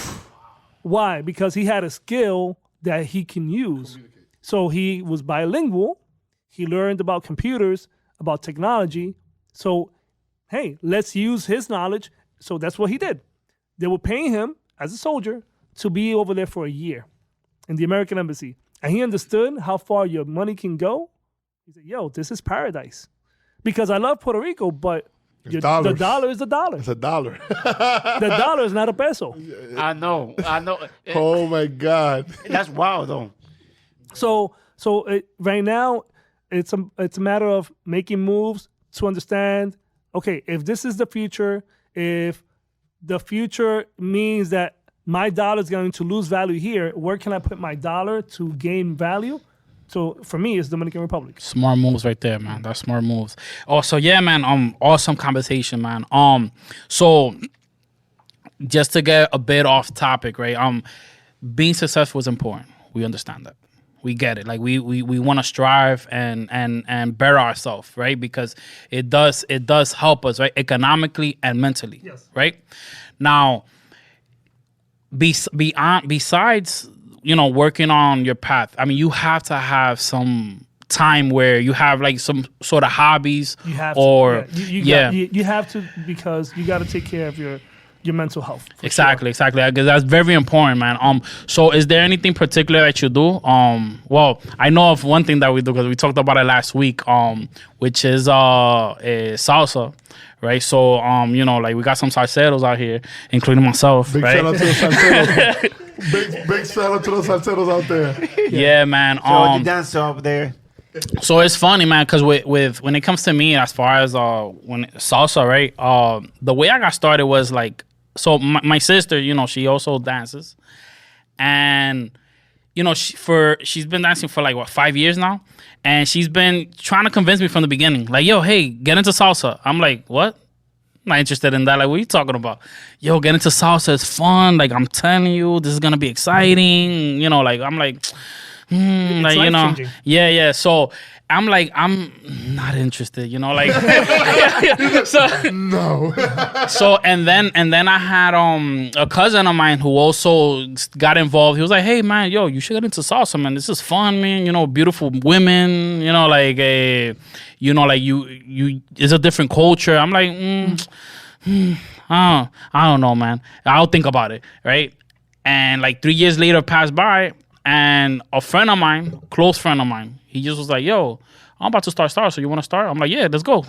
Why? Because he had a skill that he can use. So he was bilingual. He learned about computers, about technology. So, hey, let's use his knowledge. So that's what he did. They were paying him as a soldier to be over there for a year in the American Embassy. And he understood how far your money can go. He said, yo, this is paradise. Because I love Puerto Rico, but the dollar is the dollar. It's a dollar. The dollar is not a peso. I know. Oh, my God. That's wild, though. So right now, it's a matter of making moves to understand, okay, if this is the future, if the future means that my dollar is going to lose value here, where can I put my dollar to gain value? So for me, it's Dominican Republic. Smart moves right there, man. That's smart moves. Also, yeah, man. Awesome conversation, man. So just to get a bit off topic, right? Being successful is important. We understand that. We get it. Like we want to strive and better ourselves, right? Because it does help us, right? Economically and mentally. Yes. Right? Now, besides, you know, working on your path, I mean, you have to have some time where you have like some sort of hobbies. You have to. You have to, because you got to take care of your mental health. Exactly. Because that's very important, man. So is there anything particular that you do? Well, I know of one thing that we do because we talked about it last week, which is salsa, right? So, you know, like we got some salseros out here, including myself, Big right? shout out to the salseros. Big shout out to the salseros out there. Yeah, man. So the dancer over there. So it's funny, man, because with when it comes to me, as far as when salsa, right? The way I got started was like, so my sister, you know, she also dances, and you know, she's been dancing for like, what, 5 years now? And she's been trying to convince me from the beginning. Like, yo, hey, get into salsa. I'm like, what? I'm not interested in that. Like, what are you talking about? Yo, get into salsa. It's fun. Like, I'm telling you, this is going to be exciting. You know, like, I'm like, like, you know. Yeah. So I'm like, I'm not interested, you know, like. So, No. so and then I had a cousin of mine who also got involved. He was like, hey man, yo, you should get into salsa, man. This is fun, man. You know, beautiful women. You know, like you know, like you. It's a different culture. I'm like, I don't know, man. I'll think about it, right? And like 3 years later passed by, and a friend of mine, close friend of mine, he just was like, yo, I'm about to start Star, so you want to start? I'm like, yeah, let's go.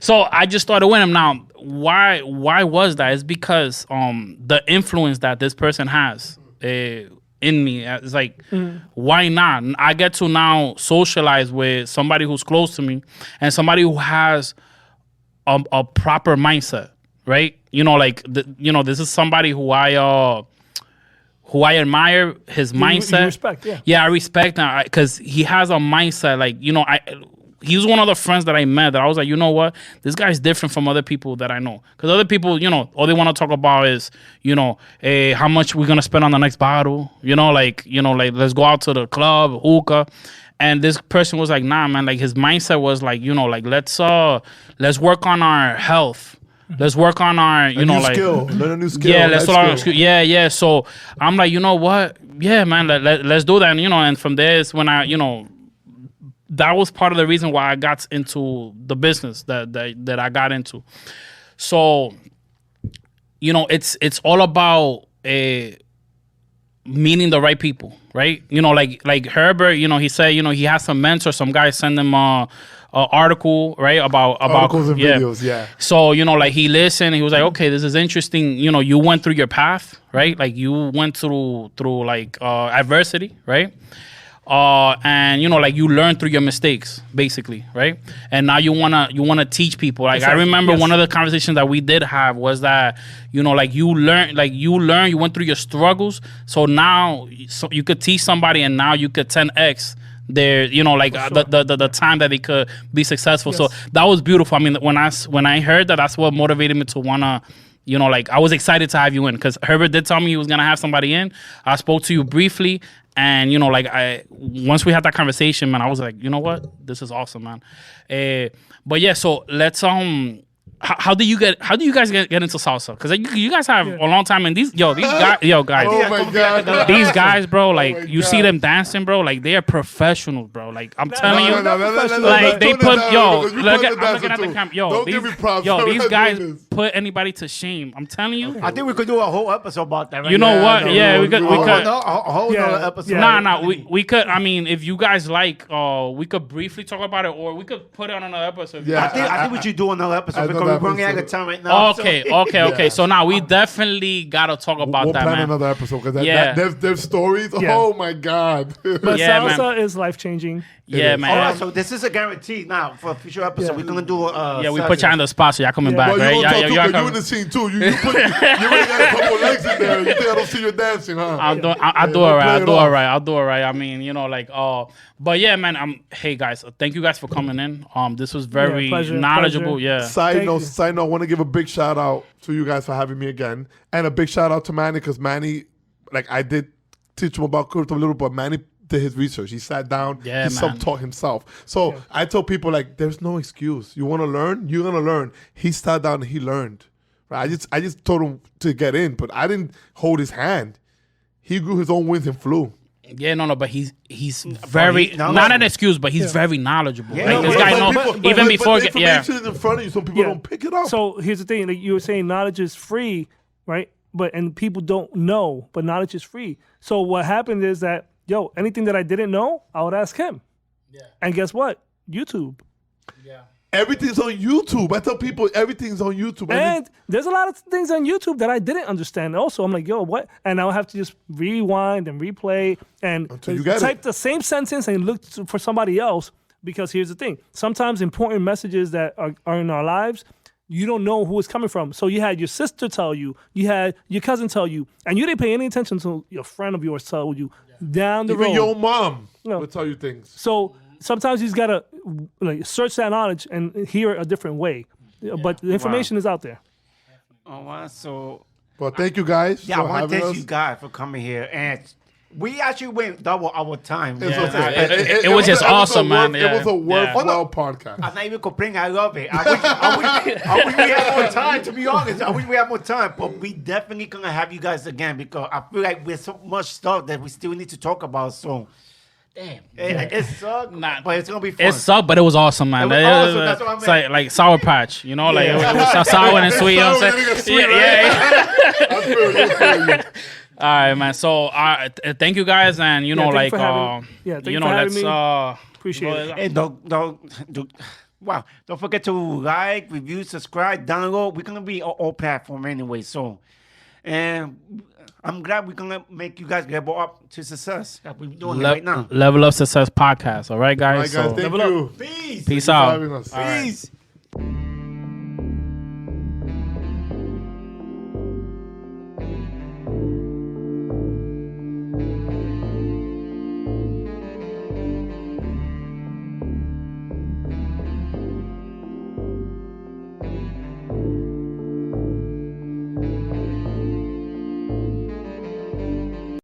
So I just started with him. Now, why was that? It's because the influence that this person has in me. It's like, why not? I get to now socialize with somebody who's close to me and somebody who has a proper mindset, right? You know, like, this is somebody who I admire his mindset. You respect, yeah. Yeah, I respect him because he has a mindset. Like, you know, he was one of the friends that I met that I was like, you know what? This guy's different from other people that I know. Because other people, you know, all they want to talk about is, you know, how much we're going to spend on the next bottle. You know, like, let's go out to the club, hookah. And this person was like, nah, man. Like, his mindset was like, you know, like, let's work on our health. Let's work on our, learn a new skill. Yeah, let's learn a skill. Yeah. So I'm like, you know what? Yeah, man, let's do that. And, and from there is when I, that was part of the reason why I got into the business that I got into. So, it's all about meeting the right people, right? Like Heber, he said, he has some mentors, some guys send him article, right, about articles and videos, yeah. So like he listened, he was like, okay, this is interesting. You went through your path, right? Like you went through like adversity, right? And like you learn through your mistakes, basically, right? And now you wanna teach people. Like exactly. I remember one of the conversations that we did have was that like you went through your struggles, so now you could teach somebody, and now you could 10x their the time that they could be successful. Yes. So that was beautiful. I mean, when I heard that, that's what motivated me to wanna like I was excited to have you in, because Herbert did tell me he was gonna have somebody in. I spoke to you briefly, and like once we had that conversation, man, I was like, you know what, this is awesome, man. But yeah, so let's how do you guys get into salsa? Because you guys have a long time, and these guys, oh my God. These guys, bro, like you see them dancing, bro, like they are professionals, bro. Like I'm telling you, like they put I'm looking at the camera, these guys put anybody to shame. I'm telling you. I think we could do a whole episode about that. Right? You know what? Yeah, we could. A whole other episode. Nah, we could. I mean, if you guys like, we could briefly talk about it, or we could put it on another episode. Yeah, I think we should do another episode because we're running out of time right now. Okay. So now we definitely gotta talk about that, man. We'll plan another episode because there's stories. Yeah. Oh my God! But salsa is life changing. Yeah, man. All right, so this is a guarantee now for a future episode. Yeah. We're gonna do. We put you on the spot, so y'all coming back, right? You in the scene too. You already got a couple legs in there. You think I don't see you dancing, huh? I'll do it right. I mean, but yeah, man. Hey guys, thank you guys for coming in. This was very knowledgeable. Pleasure. Yeah. Side note. I want to give a big shout out to you guys for having me again, and a big shout out to Manny, because Manny, like I did teach him about crypto a little, but Manny did his research. He sat down, he self-taught himself. So I tell people, like, there's no excuse. You want to learn, you're gonna learn. He sat down and he learned. Right? I just told him to get in, but I didn't hold his hand. He grew his own wings and flew. Yeah, no, but he's very not an excuse, but he's very knowledgeable. Yeah, like this guy knows even before. But information is in front of you, so people don't pick it up. So here's the thing: like you were saying, knowledge is free, right? And people don't know, but knowledge is free. So what happened is that anything that I didn't know, I would ask him. Yeah. And guess what? YouTube. Yeah. Everything's on YouTube. I tell people everything's on YouTube. And there's a lot of things on YouTube that I didn't understand. Also, I'm like, what? And I'll have to just rewind and replay and type the same sentence and look for somebody else. Because here's the thing. Sometimes important messages that are in our lives, you don't know who it's coming from. So you had your sister tell you, you had your cousin tell you, and you didn't pay any attention to your friend of yours told you down the Even road. your own mom No. will tell you things. So sometimes he's got to like search that knowledge and hear a different way. But the information is out there. Oh, wow. So, But thank you guys. yeah, I for want to having thank us. you guys for coming here. And we actually went double our time. It's Yeah, okay. it was just awesome, man. It was a Yeah. worthwhile podcast. I'm not even complaining. I love it. I wish we had more time, to be honest. I wish we had more time. But we definitely going to have you guys again because I feel like there's so much stuff that we still need to talk about. So, damn. It sucked, but it's going to be fun. It sucked, but it was awesome, man. It was awesome, that's what I It's meant. like Sour Patch, you know, like it was sour and sweet. You know what I'm Sour, saying? getting a sweet, I feel you. All right, man. So, thank you guys, and you know, thank you like, for having- yeah, thank you you know, for having let's me. Appreciate it. And don't forget to like, review, subscribe, download. We're going to be on all platforms anyway. So, and I'm glad we're going to make you guys level up to success like we're doing it right now. Level Up Success Podcast. All right, guys. All right, guys. So, Thank Level you. up. Peace. peace for out. having us. Peace.